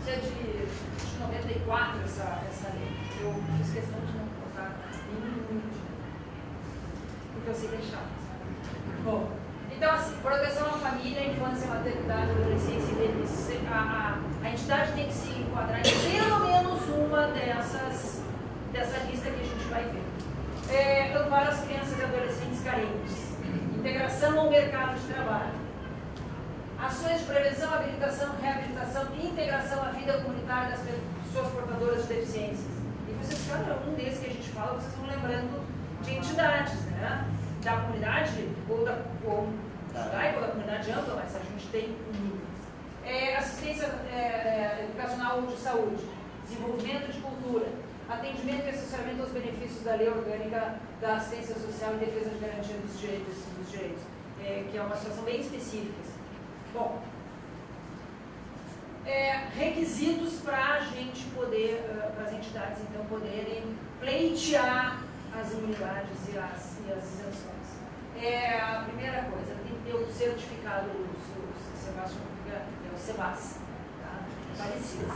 C: Isso é de 94 essa lei. Eu fiz questão de não colocar nenhum, porque eu sei que é chato. Bom, então assim, proteção à família, infância, maternidade, adolescência e velhice. A entidade tem que se enquadrar em pelo menos uma dessa lista que a gente vai ver. Amparo as crianças e adolescentes carentes. Integração ao mercado de trabalho. Ações de prevenção, habilitação, reabilitação e integração à vida comunitária das pessoas portadoras de deficiências. E vocês, cada um desses que a gente fala, vocês estão lembrando de entidades, né? Da comunidade, ou da comunidade ampla, mas a gente tem níveis. Assistência educacional ou de saúde. Desenvolvimento de cultura. Atendimento e assessoramento aos benefícios da lei orgânica da assistência social e defesa de garantia dos direitos, que é uma situação bem específica. Bom, requisitos para a gente poder, para as entidades então poderem pleitear as imunidades e as isenções. A primeira coisa, tem que ter o certificado, o SEBAS, tá? Parecido.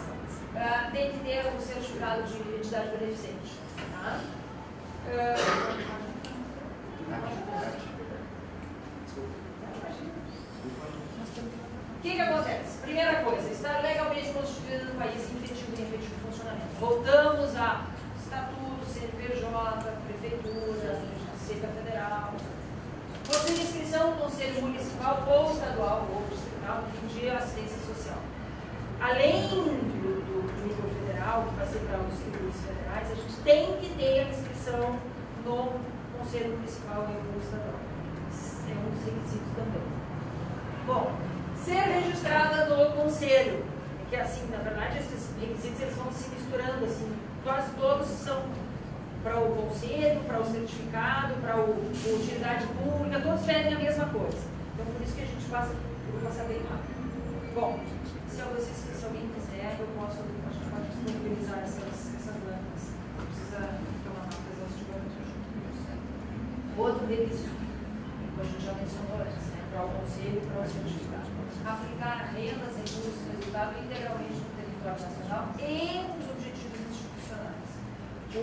C: Tem que ter o certificado de entidade beneficente. Tá? O que acontece? Primeira coisa, estar legalmente constituído no país em efetivo funcionamento. Voltamos a estatuto, CNPJ, prefeitura, Receita Federal. Possui inscrição no Conselho Municipal ou Estadual ou Distrital no fim de assistência social. Além do nível federal, que vai ser para os tributos federais, a gente tem que ter a inscrição no Conselho Municipal e no Estadual. É um dos requisitos também. Bom, ser registrada no Conselho. É que assim, na verdade, esses requisitos eles vão se misturando, assim, quase todos são para o Conselho, para o certificado, para a utilidade pública, todos pedem a mesma coisa. Então, por isso que a gente passa, eu vou passar bem rápido. Bom, se alguém quiser, a gente pode disponibilizar essas lâminas. Não precisa tomar nota exaustivamente. Outro requisito, como a gente já mencionou antes, né, para o Conselho e para o certificado. Aplicar rendas, recursos, resultado integralmente no território nacional e nos objetivos institucionais. O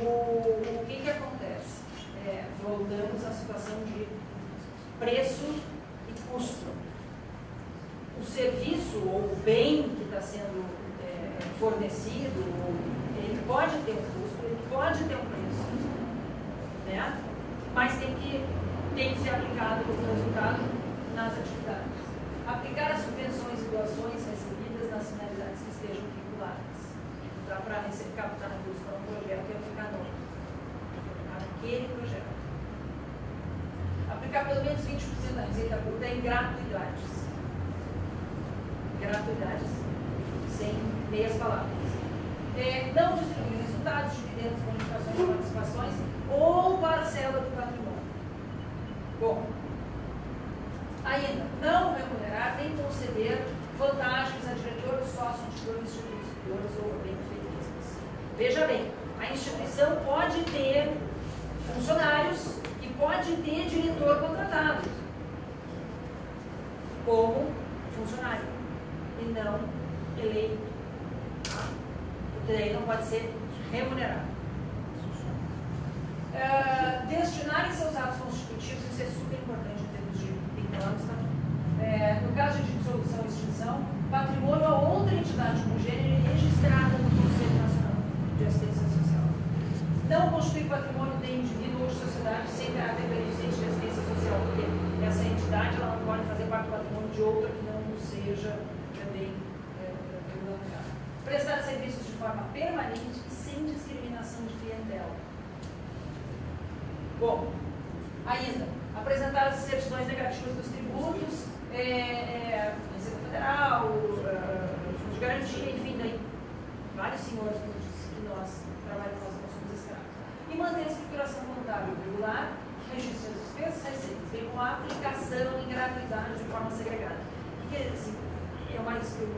C: que acontece? Voltamos à situação de preço e custo. O serviço ou o bem que está sendo fornecido, ele pode ter um custo, ele pode ter um preço, né? Mas tem que ser aplicado o resultado nas atividades. Aplicar as subvenções e doações recebidas nas finalidades que estejam vinculadas. Dá para captar recursos para um projeto e aplicar no outro. Aplicar naquele projeto. Aplicar pelo menos 20% da receita bruta em gratuidades. Gratuidades, sem meias palavras. Não distribuir resultados, dividendos, bonificações e participações ou parcela do patrimônio. Bom, ainda, não remunerar nem conceder vantagens a diretores, sócios, titulares, instituições ou benfeitoras. Veja bem, a instituição pode ter funcionários e pode ter diretor contratado como funcionário e não eleito. Porque daí não pode ser remunerado. Destinar em seus atos constitutivos, isso é super importante em termos de vínculos, tá? No caso de dissolução ou extinção, patrimônio a outra entidade congênere registrada no Conselho Nacional de Assistência Social. Não constitui patrimônio de indivíduo ou de sociedade sem caráter beneficente de assistência social, porque essa entidade ela não pode fazer parte do patrimônio de outra que não seja também regulamentada. Prestar serviços de forma permanente e sem discriminação de clientela. Bom, ainda, apresentar as certidões negativas dos tributos, Receita Federal, Fundo de Garantia, enfim, daí, vários senhores que nós trabalhamos, nós somos escravos. E manter a escrituração contábil regular, registro das despesas, receitas, bem como a aplicação em gratuidade de forma segregada. Porque, assim, é uma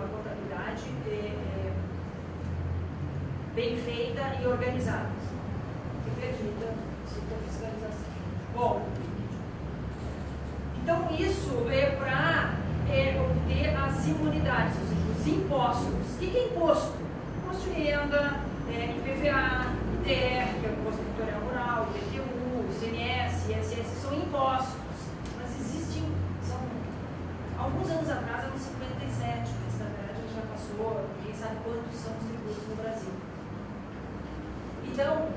C: contabilidade bem feita e organizada, que permita a fiscalização. Bom, então isso é para obter as imunidades, ou seja, os impostos. O que é imposto? Imposto de renda, IPVA, ITR, que é o Imposto Territorial Rural, IPTU, ICMS, ISS, são impostos. Mas existem, alguns anos atrás eram 57, mas na verdade a gente já passou, ninguém sabe quantos são os tributos no Brasil. Então,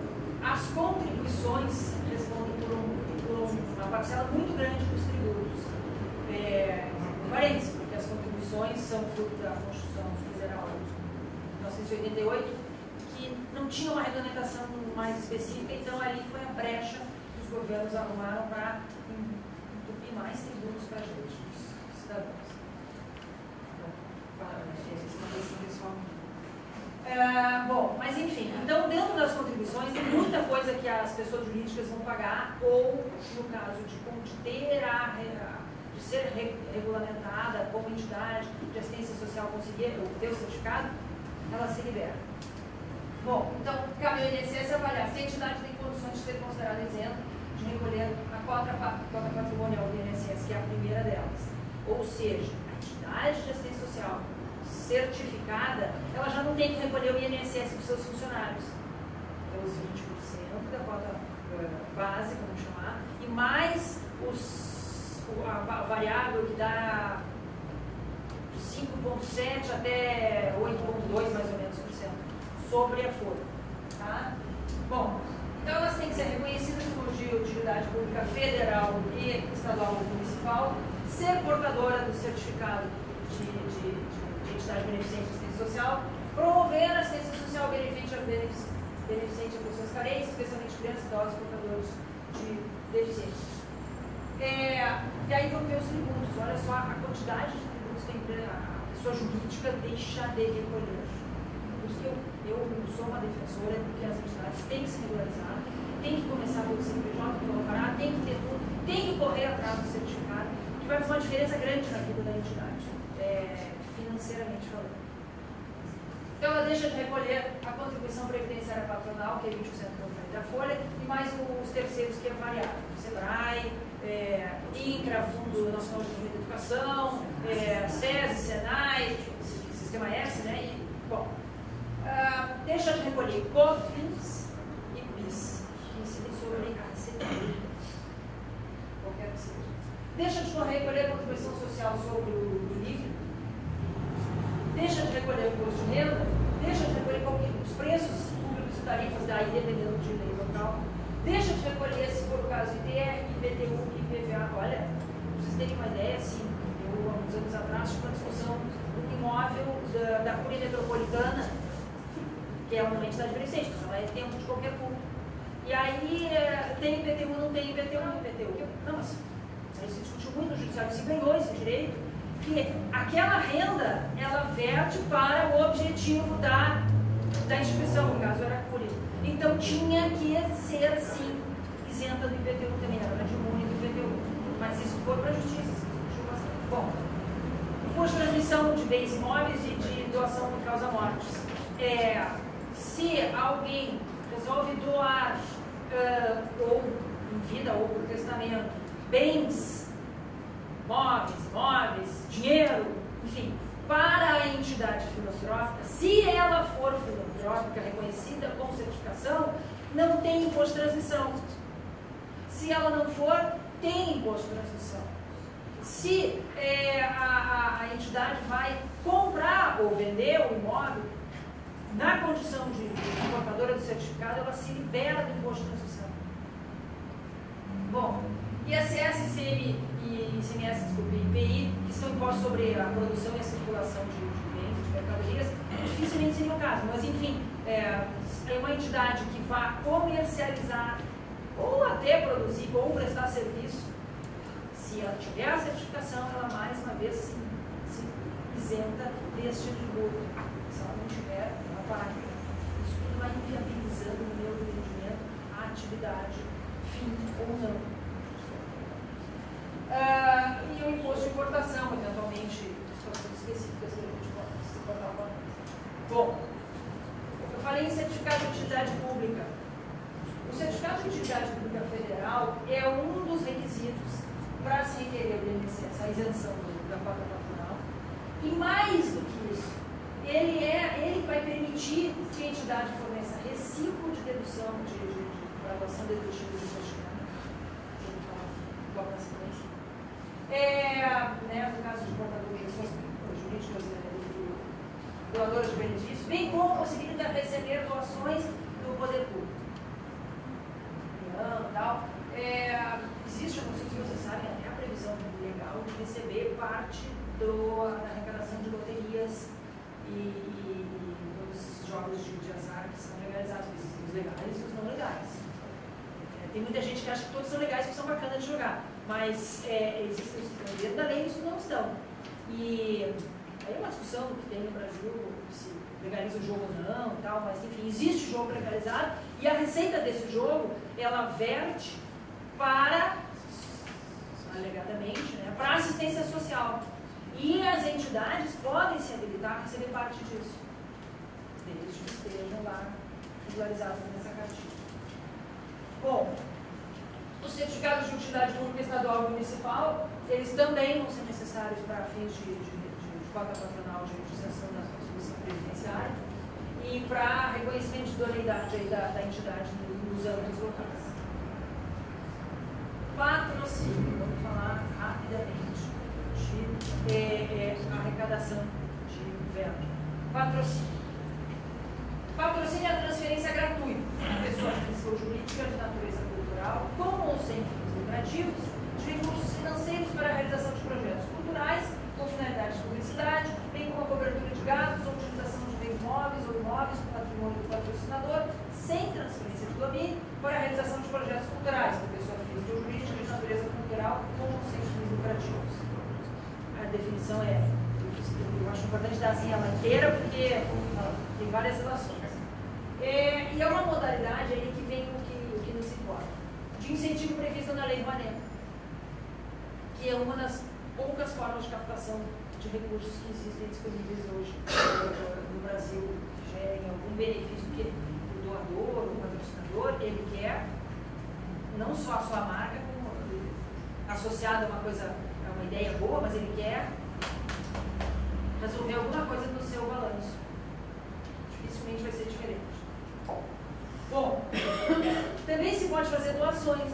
C: as contribuições respondem por uma parcela muito grande dos tributos. Parênteses, porque as contribuições são fruto da Constituição Federal de 1988, que não tinha uma regulamentação mais específica, então ali foi a brecha que os governos arrumaram para entupir mais tributos para a gente, os cidadãos. Bom, mas enfim, então dentro das contribuições tem muita coisa que as pessoas jurídicas vão pagar, ou no caso de ser regulamentada como entidade de assistência social conseguir ter o certificado, ela se libera. Bom, então cabe ao INSS avaliar se a entidade tem condições de ser considerada isenta de recolher a cota patrimonial do INSS, que é a primeira delas. Ou seja, a entidade de assistência social certificada, ela já não tem que recolher o INSS dos seus funcionários. Então, os 20% da cota base, vamos chamar, e mais a variável que dá de 5,7 até 8,2 mais ou menos % sobre a folha. Tá? Bom, então elas têm que ser reconhecidas como de utilidade pública federal e estadual ou municipal, ser portadora do certificado de entidade beneficente de assistência social, promover a assistência social beneficente a pessoas carentes, especialmente crianças, idosos e portadores de deficiência. E aí vamos ver os tributos. Olha só a quantidade de tributos que a pessoa jurídica deixa de recolher. Por isso que eu sou uma defensora, porque as entidades têm que se regularizar, tem que começar pelo CNPJ, pelo alvará, tem que ter tudo, tem que correr atrás do certificado, que vai fazer uma diferença grande na vida da entidade, financeiramente falando. Então ela deixa de recolher a contribuição previdenciária patronal, que é 20% da folha, e mais os terceiros, que é variável. SEBRAE, INCRA, Fundo Nacional de Educação, SESI, SENAI, Sistema S, né? E, bom, deixa de recolher COFINS e PIS, que incidem sobre a receita, qualquer que seja. Deixa de recolher a contribuição social sobre o líquido, deixa de recolher o imposto de renda, deixa de recolher os preços públicos e tarifas, daí dependendo de lei local, deixa de recolher, se for o caso, ITR, IPTU, IPVA. Olha, pra vocês terem uma ideia, assim, eu alguns anos atrás, tinha uma discussão do imóvel da Cúria Metropolitana, que é uma entidade beneficente, mas ela é tempo de qualquer culto. E aí, tem IPTU, não tem IPTU, não IPTU. Não, mas aí se discutiu muito no judiciário, se ganhou esse direito, que aquela renda, ela verte para o objetivo da instituição, no caso era a Cúria. Então, tinha que ser, sim, isenta do IPTU também, era de imune do IPTU. Mas isso foi para a justiça, se discutiu bastante. Bom, imposto de transmissão de bens imóveis e de doação por causa mortes. Se alguém resolve doar, ou em vida ou por testamento, bens, móveis, dinheiro, enfim, para a entidade filantrópica, se ela for filantrópica, reconhecida com certificação, não tem imposto de transmissão. Se ela não for, tem imposto de transmissão. Se a entidade vai comprar ou vender o imóvel, na condição de portadora do certificado, ela se libera do imposto de transmissão. Bom, ISS, ICM e ICMS, desculpe, IPI, que são impostos sobre a produção e a circulação de bens, de mercadorias, dificilmente seria o caso, mas enfim, é uma entidade que vá comercializar ou até produzir ou prestar serviço, se ela tiver a certificação, ela mais uma vez se isenta deste tributo. Se ela não tiver, ela paga. Isso tudo vai inviabilizando no meu entendimento a atividade, fim ou não. E o imposto de importação, eventualmente, situações específicas que a gente pode se importar com. Bom, eu falei em certificado de utilidade pública. O certificado de utilidade pública federal é um dos requisitos para se requerer o INSS, a isenção da cota patronal. E mais do que isso, ele vai permitir que a entidade forneça recibo de dedução de graduação dedutiva do certificado. Vou falar logo na sequência. No caso de portadores de pessoas jurídicas, doadoras de benefícios, bem como a possibilidade de receber doações do poder público. Tal. Existe, eu não sei se vocês sabem, até a previsão legal de receber parte da arrecadação de loterias e todos esses jogos de azar que são legalizados. Existem os legais e os não legais. Tem muita gente que acha que todos são legais porque são bacanas de jogar, mas existem os que estão dentro da lei e os que não estão. E aí é uma discussão que tem no Brasil, se legaliza o jogo ou não e tal, mas enfim, existe jogo legalizado e a receita desse jogo, ela verte para, alegadamente, para assistência social. E as entidades podem se habilitar a receber parte disso, desde que estejam lá regularizadas nessa cartilha. Bom, os certificados de utilidade pública estadual e municipal, eles também vão ser necessários para fins de cota patronal de utilização da contribuição previdenciária e para reconhecimento de idoneidade da entidade nos âmbitos locais. Patrocínio, vamos falar rapidamente de arrecadação de governo. Patrocínio. Patrocínio é a transferência gratuita de pessoa física ou jurídica de natureza cultural, com ou sem fins lucrativos, de recursos financeiros para a realização de projetos culturais com finalidade de publicidade, bem como a cobertura de gastos ou utilização de bens móveis ou imóveis com patrimônio do patrocinador, sem transferência de domínio, para a realização de projetos culturais de pessoa física ou jurídica de natureza cultural com ou sem fins lucrativos. A definição eu acho importante dar assim ela inteira, porque tem várias relações. E é uma modalidade aí que vem o que nos importa, de incentivo previsto na Lei Rouanet, que é uma das poucas formas de captação de recursos que existem disponíveis hoje no Brasil, que gerem algum benefício, porque o doador, o patrocinador, ele quer não só a sua marca, como associada a uma coisa, a uma ideia boa, mas ele quer resolver alguma coisa no seu balanço. Dificilmente vai ser diferente. Bom, também se pode fazer doações,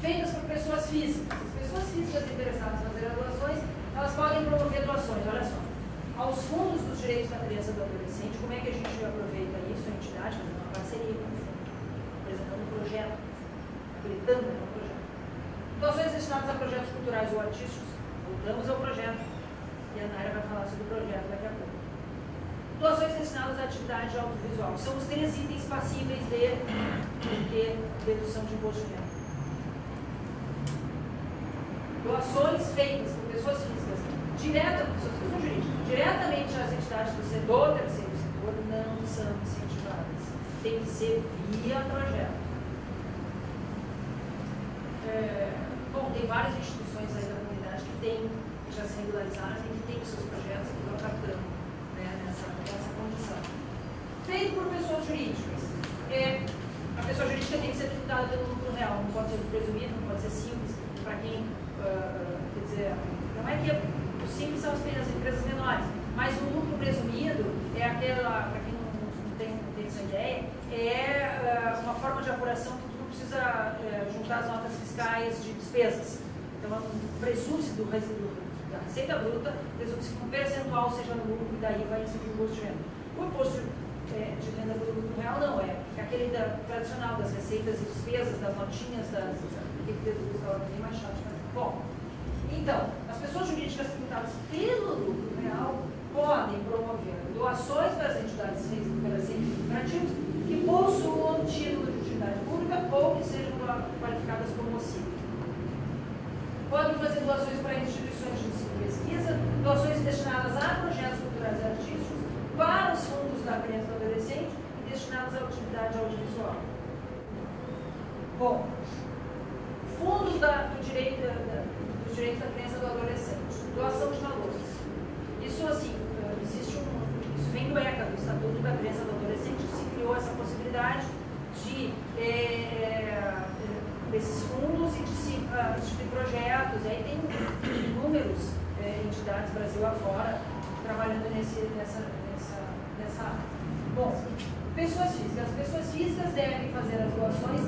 C: feitas por pessoas físicas. As pessoas físicas interessadas em fazer doações, elas podem promover doações, olha só. Aos fundos dos direitos da criança e do adolescente, como é que a gente aproveita isso, a entidade, fazendo uma parceria com o fundo, apresentando um projeto, habilitando um projeto. Doações destinadas a projetos culturais ou artísticos Voltamos ao projeto. E a Naira vai falar sobre o projeto daqui a pouco. Doações destinadas à atividade audiovisual. São os 3 itens passíveis de ter dedução de imposto de renda. Doações feitas por pessoas físicas, diretamente às entidades do terceiro setor, não são incentivadas. Tem que ser via projeto. Bom, tem várias instituições aí da comunidade que já se regularizaram e que têm os seus projetos que estão captando, né, nessa condição. Feito por pessoas jurídicas. A pessoa jurídica tem que ser tributada pelo lucro real, não pode ser presumido, não pode ser simples. Para quem, quer dizer, não é que os simples são as empresas menores, mas o lucro presumido é aquela, para quem não tem essa ideia, é uma forma de apuração que tu não precisa juntar as notas fiscais de despesas. Então, presume-se do resíduo da receita bruta, presume-se que um percentual seja no lucro e daí vai incidir o imposto de renda. O imposto de renda pelo lucro real não é aquele tradicional das receitas e despesas, das notinhas, bem mais chato. Bom, então, as pessoas jurídicas tributadas pelo lucro real podem promover doações das entidades para fins lucrativos que possuam título de utilidade pública ou que sejam qualificadas como OCI. Podem fazer doações para instituições de ensino e pesquisa, doações destinadas a projetos culturais e artísticos, para os fundos da criança e do adolescente e destinados à atividade audiovisual. Bom, fundos dos direitos da criança e do adolescente, doação de valores. Isso, assim, isso vem do ECA, do Estatuto da Criança e do Adolescente, que se criou essa possibilidade desses fundos e de se instituir projetos. E aí tem inúmeros entidades Brasil afora trabalhando nessa área. Bom, pessoas físicas. As pessoas físicas devem fazer as doações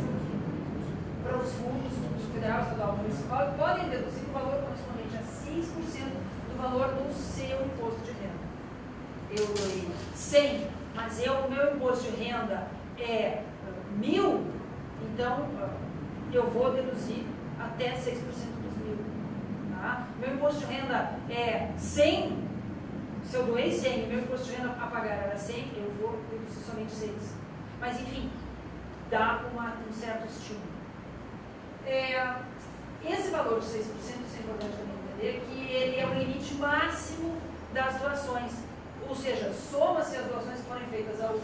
C: para os fundos federal, estadual, municipal e podem deduzir o valor correspondente a 6% do valor do seu imposto de renda. Eu doei 100, mas o meu imposto de renda é 1.000, então eu vou deduzir até 6% dos 1.000. Tá? Meu imposto de renda é 100, se eu doei 100 e meu imposto de renda a pagar era 100, eu vou deduzir somente 6. Mas enfim, dá um certo estímulo. Esse valor de 6%, isso é importante também entender, que ele é o limite máximo das doações. Ou seja, soma-se as doações que forem feitas aos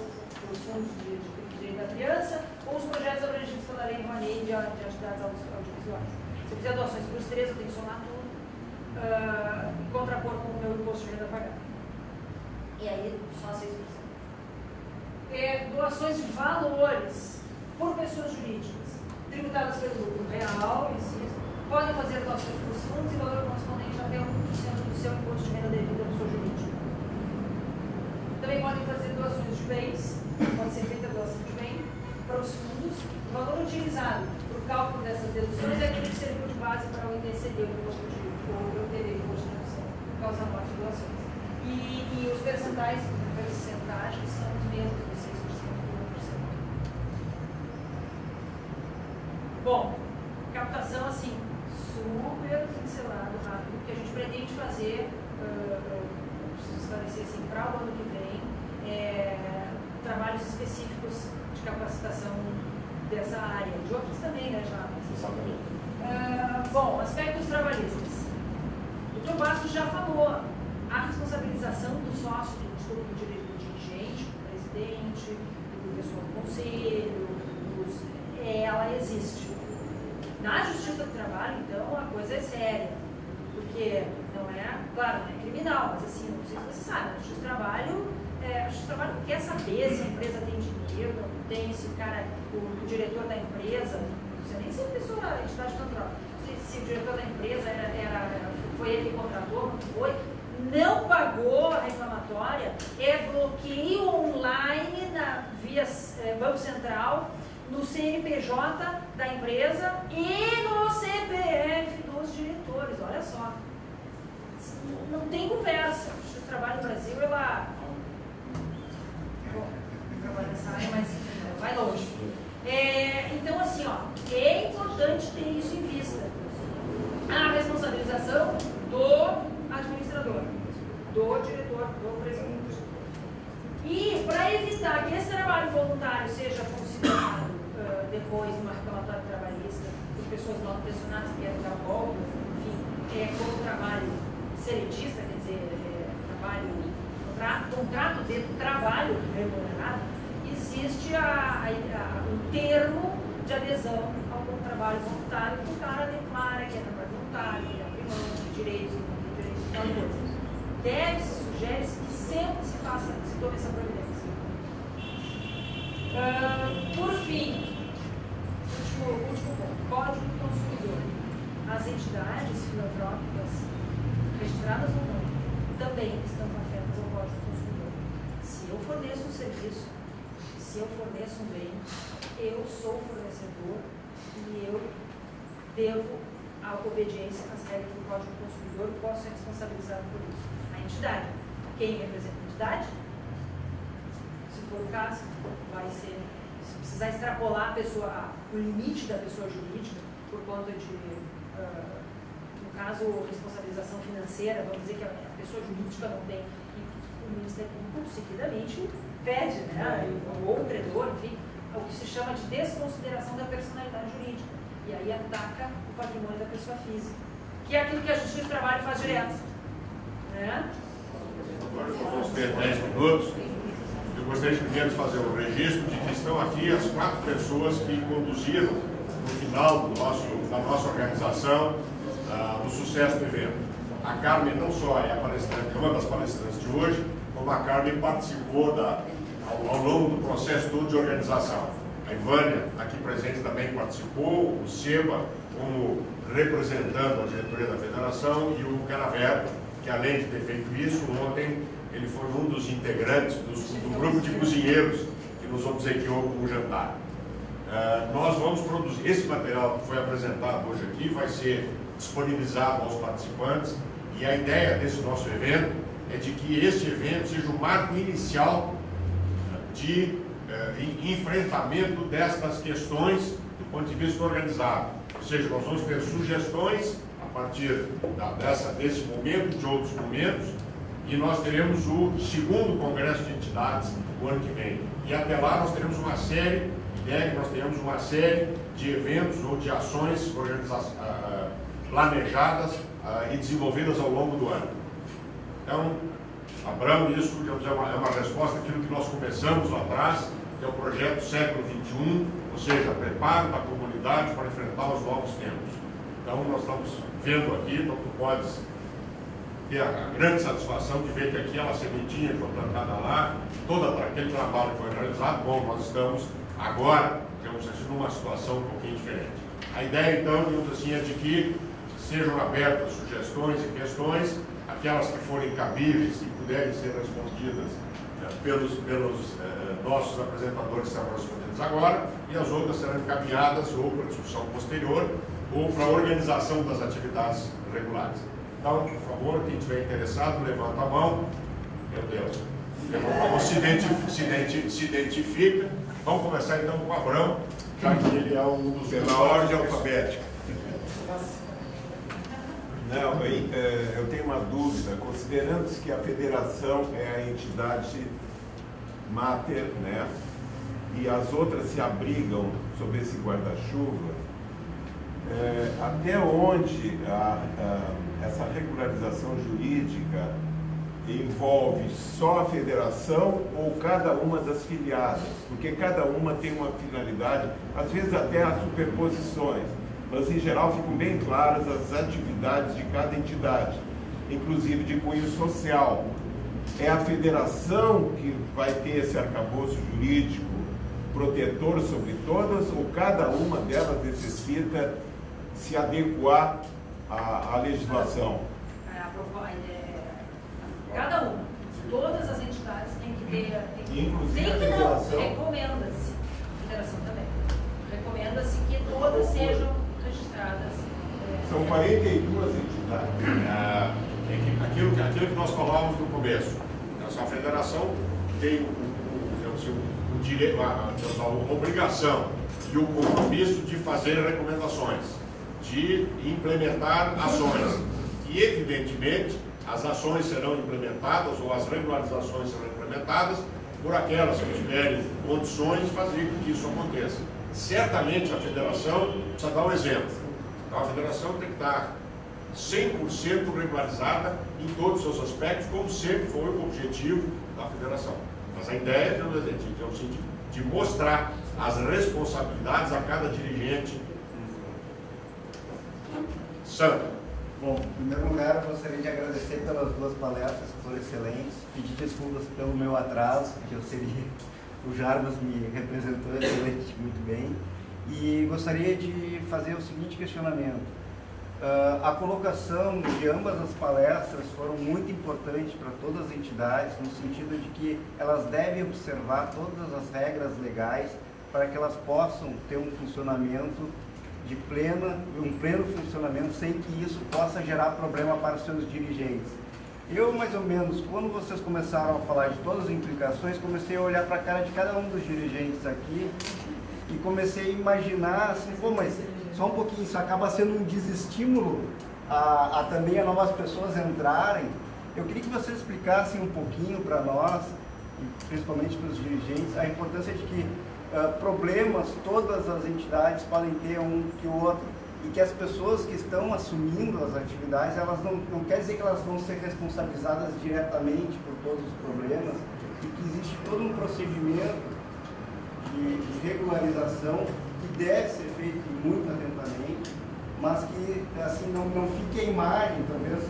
C: fundos de direito da criança ou os projetos abrangidos pela Lei Rouanet de atividades audiovisuais. Se eu fizer doações para os 3, eu tenho que somar tudo e contrapor com o meu imposto de renda a pagar. E aí, só 6%. Doações de valores por pessoas jurídicas tributadas pelo lucro real, podem fazer doações para os fundos e valor correspondente até 1% do seu imposto de renda devido à pessoa jurídica. Também podem fazer doações de bens, pode ser feita doação de bem para os fundos. O valor utilizado para o cálculo dessas deduções é aquele que serviu de base para o ITCD, o imposto de imposto de redução, por causa da morte de doações. E os percentagens são os mesmos, de 6% e 1%. Bom, captação assim, super pincelado, rápido, que a gente pretende fazer, preciso esclarecer assim, para o ano que vem, trabalhos específicos de capacitação dessa área, de outros também, né, já. Bom, aspectos trabalhistas. O Dr. Bastos já falou, a responsabilização do sócio, do dirigente, do presidente, do pessoal do conselho, ela existe. Na Justiça do Trabalho, então, a coisa é séria, porque não é, claro, não é criminal, mas assim, não sei se você sabe, a Justiça do Trabalho não quer saber se a empresa tem dinheiro, não tem, se o cara, o diretor da empresa, não sei nem se a pessoa, a entidade controla, se o diretor da empresa foi ele que contratou, não foi, não pagou a reclamatória, bloqueio online via Banco Central, no CNPJ da empresa e no CPF dos diretores, olha só. Não tem conversa. A Justiça do Trabalho no Brasil, ela... Bom, trabalho nessa área, mas vai longe. Então, assim, ó, é importante ter isso em vista. A responsabilização do evitar que esse trabalho voluntário seja considerado depois numa reclamatória trabalhista por pessoas mal intencionadas que querem dar golpe, enfim, como trabalho seletista, quer dizer, contrato de trabalho remunerado, existe um termo de adesão ao trabalho voluntário, que o cara declara que é trabalho voluntário, que ele abre mão de direitos, que não tem direitos, tal coisa. Deve-se, sugere-se que sempre se tome essa providência. Por fim, último ponto, Código do Consumidor. As entidades filantrópicas, registradas ou não, também estão afetas ao Código do Consumidor. Se eu forneço um serviço, se eu forneço um bem, eu sou fornecedor e eu devo a obediência às regras do Código do Consumidor e posso ser responsabilizado por isso. A entidade. Quem representa a entidade? Se for o caso, vai ser, se precisar extrapolar o limite da pessoa jurídica por conta de, no caso, responsabilização financeira, vamos dizer que a pessoa jurídica não tem, e o Ministério Público seguidamente pede, né, ou o credor, enfim, o que se chama de desconsideração da personalidade jurídica. E aí ataca o patrimônio da pessoa física, que é aquilo que a Justiça do Trabalho faz direto. Né?
A: Agora vamos ter 10 minutos. Eu gostaria primeiro de fazer um registro de que estão aqui as 4 pessoas que conduziram no final da nossa organização o sucesso do evento. A Carmen não só é uma das palestrantes de hoje, como a Carmen participou ao longo do processo todo de organização. A Ivânia, aqui presente, também participou, o Seba, como representando a diretoria da federação, e o Caravello, que além de ter feito isso, ontem ele foi um dos integrantes do grupo de cozinheiros que nos obsequiou com o jantar. Nós vamos produzir, esse material que foi apresentado hoje aqui vai ser disponibilizado aos participantes, e a ideia desse nosso evento é de que este evento seja o marco inicial de enfrentamento destas questões do ponto de vista organizado. Ou seja, nós vamos ter sugestões a partir desse momento, de outros momentos, e nós teremos o 2º Congresso de Entidades o ano que vem. E até lá nós teremos uma série, de eventos ou de ações planejadas e desenvolvidas ao longo do ano. Então, Abrão, isso digamos, é uma resposta àquilo que nós começamos lá atrás, que é o projeto Século XXI, ou seja, preparo da comunidade para enfrentar os novos tempos. Então, nós estamos vendo aqui, então tu podes ter a grande satisfação de ver que aqui a sementinha que foi plantada lá, todo aquele trabalho que foi realizado, bom, nós estamos agora, digamos assim, numa situação um pouquinho diferente. A ideia, então, digamos assim, é de que sejam abertas sugestões e questões, aquelas que forem cabíveis e puderem ser respondidas pelos nossos apresentadores que estão respondidos agora, e as outras serão encaminhadas ou para discussão posterior ou para a organização das atividades regulares. Então, por favor, quem estiver interessado, levanta a mão. Meu Deus. Levanta a mão, se identifica. Vamos começar então com o Abrão, já que ele é um dos...
D: Pela ordem alfabética. Não, eu tenho uma dúvida, considerando que a federação é a entidade máter, né, e as outras se abrigam sob esse guarda-chuva, até onde essa regularização jurídica envolve só a federação ou cada uma das filiadas? Porque cada uma tem uma finalidade, às vezes até há superposições, mas em geral ficam bem claras as atividades de cada entidade, inclusive de cunho social. É a federação que vai ter esse arcabouço jurídico protetor sobre todas, ou cada uma delas necessita se adequar à legislação?
C: Cada uma. Todas as entidades têm que ter...
D: Inclusive a
C: federação? Recomenda-se. A federação também. Recomenda-se que todas sejam registradas.
D: São 42 entidades.
A: Aquilo que nós falávamos no começo. A federação tem a obrigação e o compromisso de fazer recomendações, de implementar ações. E, evidentemente, as ações serão implementadas ou as regularizações serão implementadas por aquelas que tiverem condições de fazer com que isso aconteça. Certamente a federação precisa dar um exemplo. Então a federação tem que estar 100% regularizada em todos os seus aspectos, como sempre foi o objetivo da federação. Mas a ideia é o sentido de mostrar as responsabilidades a cada dirigente. Sandra.
E: Bom, em primeiro lugar, eu gostaria de agradecer pelas duas palestras, que foram excelentes. Pedir desculpas pelo meu atraso, porque o Jarbas me representou excelente, muito bem. E gostaria de fazer o seguinte questionamento. A colocação de ambas as palestras foram muito importantes para todas as entidades, no sentido de que elas devem observar todas as regras legais para que elas possam ter um funcionamento um pleno funcionamento, sem que isso possa gerar problema para os seus dirigentes. Eu, mais ou menos, quando vocês começaram a falar de todas as implicações, comecei a olhar para a cara de cada um dos dirigentes aqui e comecei a imaginar assim, pô, mas só um pouquinho, isso acaba sendo um desestímulo a também a novas pessoas entrarem. Eu queria que vocês explicassem um pouquinho para nós, principalmente para os dirigentes, a importância de que problemas todas as entidades podem ter um que o outro, e que as pessoas que estão assumindo as atividades, elas não quer dizer que elas vão ser responsabilizadas diretamente por todos os problemas, e que existe todo um procedimento de regularização que deve ser feito muito atentamente, mas que assim, não fique a imagem, talvez,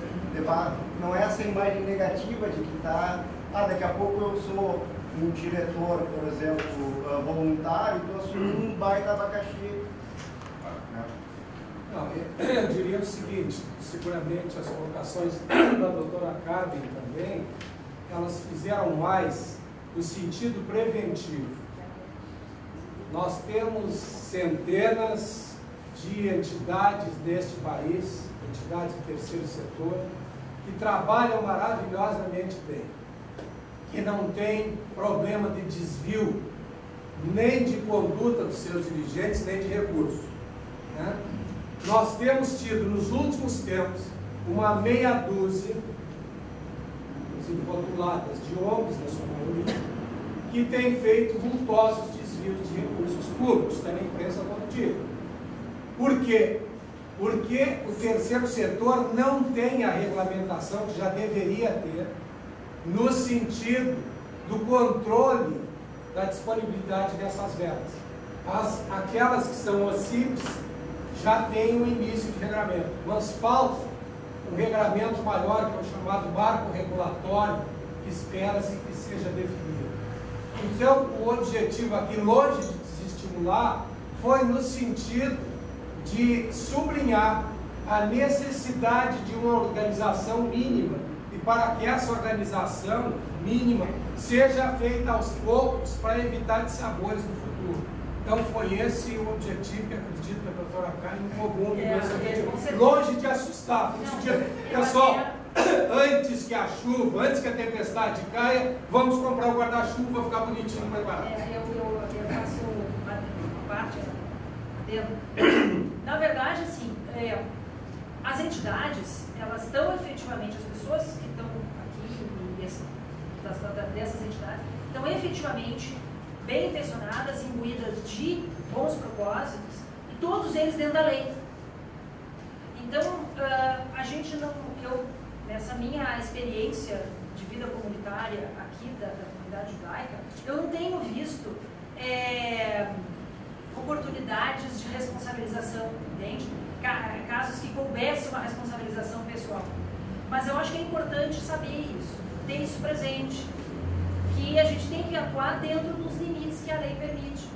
E: não é essa imagem negativa de que está, daqui a pouco eu sou um diretor, por exemplo, voluntário, estou assumindo um baita abacaxi.
B: Não, eu diria o seguinte, seguramente as colocações da doutora Carmen também, elas fizeram mais no sentido preventivo. Nós temos centenas de entidades neste país, entidades do terceiro setor, que trabalham maravilhosamente bem, que não tem problema de desvio, nem de conduta dos seus dirigentes, nem de recursos, né? Nós temos tido, nos últimos tempos, uma meia dúzia, inclusive rotuladas de ONGs, na sua maioria, que tem feito vultosos desvios de recursos públicos, está na imprensa todo dia. Por quê? Porque o terceiro setor não tem a regulamentação que já deveria ter, no sentido do controle da disponibilidade dessas verbas. Aquelas que são OCIPs já têm um início de regramento, mas falta um regramento maior, que é o chamado marco regulatório, que espera-se que seja definido. Então, o objetivo aqui, longe de desestimular, foi no sentido de sublinhar a necessidade de uma organização mínima, e para que essa organização mínima seja feita aos poucos para evitar dissabores no futuro. Então foi esse o objetivo que acredito que a doutora Karen comum longe de assustar. Pessoal, antes que a chuva, antes que a tempestade caia, vamos comprar o guarda-chuva, ficar bonitinho preparado.
C: Eu faço uma parte na verdade, assim, as entidades, elas estão efetivamente, as pessoas que estão aqui dessas entidades, estão efetivamente bem intencionadas, imbuídas de bons propósitos, e todos eles dentro da lei. Então, a gente não, nessa minha experiência de vida comunitária aqui da comunidade judaica, eu não tenho visto oportunidades de responsabilização, entende? Casos que coubesse uma responsabilização pessoal. Mas eu acho que é importante saber isso, ter isso presente, que a gente tem que atuar dentro dos limites que a lei permite.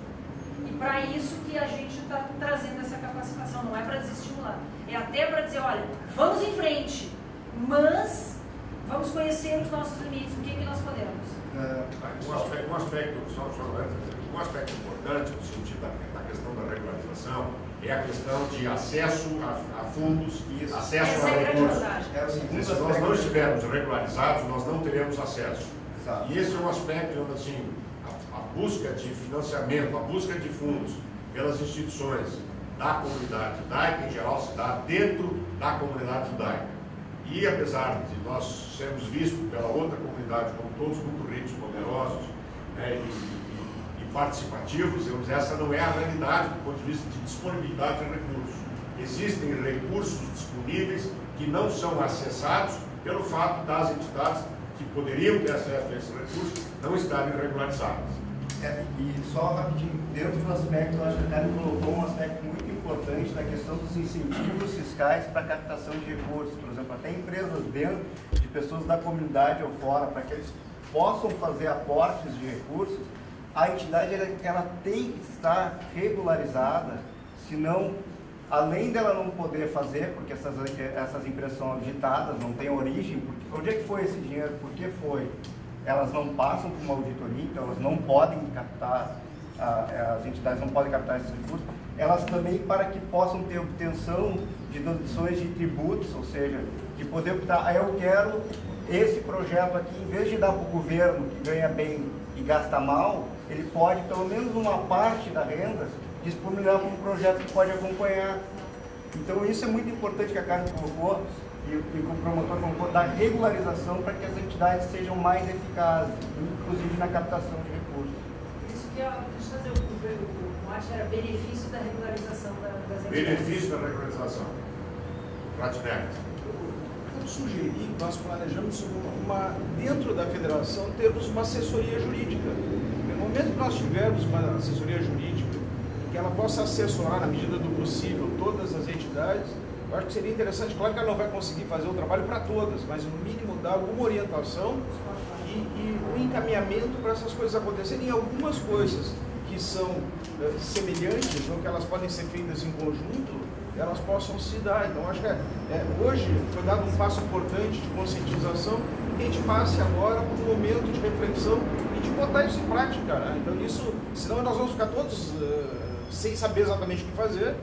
C: E para isso que a gente está trazendo essa capacitação, não é para desestimular, é até para dizer, olha, vamos em frente, mas vamos conhecer os nossos limites, o que nós podemos.
A: Um aspecto importante no sentido da questão da regularização é a questão de acesso a fundos, acesso a recursos. Se nós não estivermos regularizados, nós não teremos acesso. Exato. E esse é um aspecto onde assim, a busca de financiamento, a busca de fundos pelas instituições da comunidade judaica em geral se dá dentro da comunidade judaica. E apesar de nós sermos vistos pela outra comunidade como todos muito ricos, poderosos, participativos, essa não é a realidade do ponto de vista de disponibilidade de recursos. Existem recursos disponíveis que não são acessados pelo fato das entidades que poderiam ter acesso a esses recursos não estarem regularizadas.
E: E só rapidinho, dentro do aspecto, eu acho que a Karen colocou um aspecto muito importante na questão dos incentivos fiscais para a captação de recursos. Por exemplo, até empresas dentro de pessoas da comunidade ou fora, para que eles possam fazer aportes de recursos, a entidade ela tem que estar regularizada, senão, além dela não poder fazer, porque essas empresas são auditadas, não têm origem, porque, onde é que foi esse dinheiro, por que foi? Elas não passam por uma auditoria, então elas não podem captar, as entidades não podem captar esses recursos. Elas também, para que possam ter obtenção de deduções de tributos, ou seja, de poder optar, eu quero esse projeto aqui, em vez de dar para o governo que ganha bem e gasta mal, ele pode, pelo menos uma parte da renda, disponibilizar para um projeto que pode acompanhar. Então isso é muito importante que a Carmen colocou, e o promotor colocou, da regularização para que as entidades sejam mais eficazes, inclusive na captação de recursos.
C: Isso que deixa eu fazer o mote era benefício da regularização das entidades.
A: Benefício da regularização. Pratinec.
F: Eu sugeri, nós planejamos dentro da federação termos uma assessoria jurídica. No momento que nós tivermos uma assessoria jurídica, que ela possa assessorar, na medida do possível, todas as entidades, eu acho que seria interessante. Claro que ela não vai conseguir fazer o trabalho para todas, mas no mínimo dar alguma orientação e um encaminhamento para essas coisas acontecerem. E algumas coisas que são semelhantes, ou que elas podem ser feitas em conjunto, elas possam se dar. Então, acho que hoje foi dado um passo importante de conscientização, que a gente passe agora por um momento de reflexão e de botar isso em prática, né? Então, isso, senão nós vamos ficar todos sem saber exatamente o que fazer,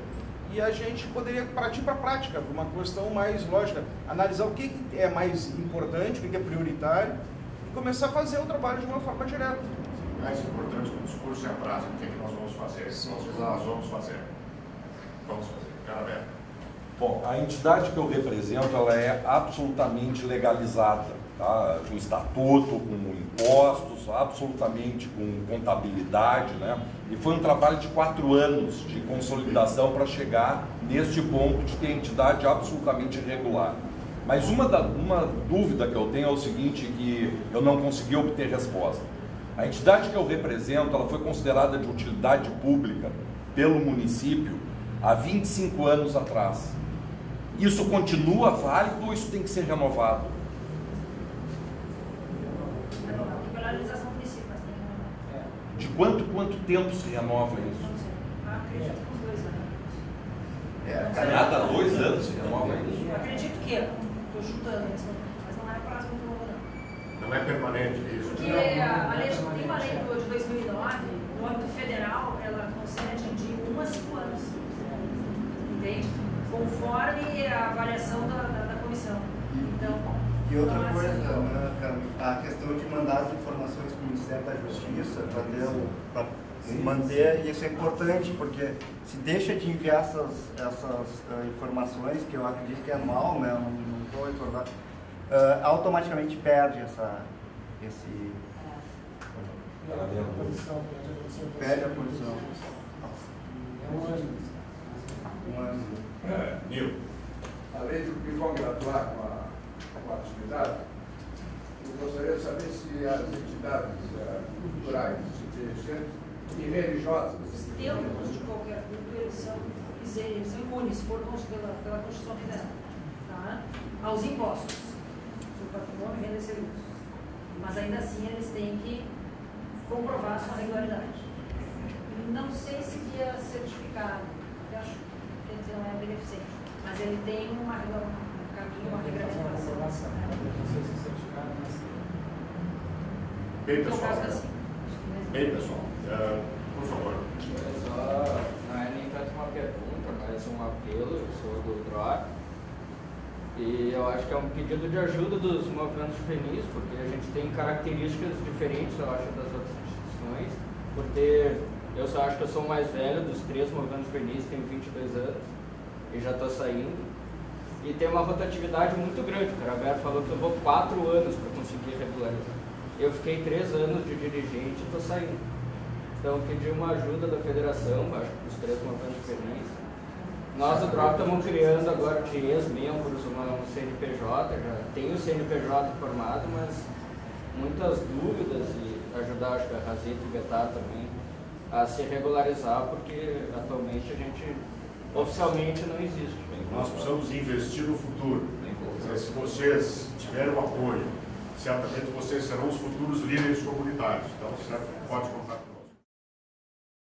F: e a gente poderia partir para a prática, para uma questão mais lógica, analisar o que é mais importante, o que é prioritário, e começar a fazer o trabalho de uma forma direta.
A: Mais importante que o discurso é a prática. O que é que nós vamos fazer? Nós vamos fazer. Vamos fazer. Carabé.
G: Bom, a entidade que eu represento, ela é absolutamente legalizada, tá? Com estatuto, com impostos, absolutamente com contabilidade, né? E foi um trabalho de 4 anos de consolidação para chegar neste ponto de ter entidade absolutamente regular. Mas uma dúvida que eu tenho é o seguinte, que eu não consegui obter resposta. A entidade que eu represento, ela foi considerada de utilidade pública pelo município há 25 anos atrás. Isso continua válido ou isso tem que ser renovado?
C: Regularização do município, mas tem que renovar.
G: De quanto tempo se renova isso?
C: Acredito que uns 2 anos.
G: Cada 2 anos se renova isso?
C: Acredito que, estou chutando isso, mas não é prazo muito longo não.
A: Não é permanente isso.
C: Porque a lei, tem uma lei de 2009, no âmbito federal, ela concede de 1 a 5 anos. Entende? Conforme a avaliação da comissão. Então,
E: e outra coisa, né, a questão de mandar as informações para o Ministério da Justiça, para manter, isso é importante, porque se deixa de enviar essas informações, que eu acredito que é anual, né, não estou recordando, automaticamente perde perde a posição. Um ano.
A: Nil.
H: Além de me congratular com a atividade, eu gostaria de saber se as entidades culturais, e religiosas...
C: Os templos de qualquer culto, eles são imunes pela Constituição Federal, tá? Aos impostos sobre patrimônio, renda e serviços. Mas ainda assim eles têm que comprovar sua regularidade. Não sei se via certificado, porque acho que não é beneficente, mas ele tem um caminho, uma regularização.
A: Bem,
C: No
A: pessoal.
C: caso assim.
A: Bem, pessoal. Por favor.
I: Só, não é nem tanto uma pergunta, mas um apelo. Eu sou do DROC e eu acho que é um pedido de ajuda dos movimentos juvenis, porque a gente tem características diferentes, eu acho, das outras instituições. Eu só acho que eu sou o mais velho dos 3 movimentos juvenis, tenho 22 anos e já estou saindo. E tem uma rotatividade muito grande. O Carabé falou que eu vou 4 anos para conseguir regularizar. Eu fiquei 3 anos de dirigente e estou saindo. Então, pedir uma ajuda da federação, acho que os 3 movimentos juvenis. Nós do DROP estamos criando agora de ex-membros um CNPJ, já tem o CNPJ formado, mas muitas dúvidas e ajudar, acho que a Razito e Betar também, a se regularizar, porque atualmente a gente oficialmente não existe.
A: Nós precisamos investir no futuro. Se vocês tiverem o apoio, certamente vocês serão os futuros líderes comunitários. Então, certo, pode contar com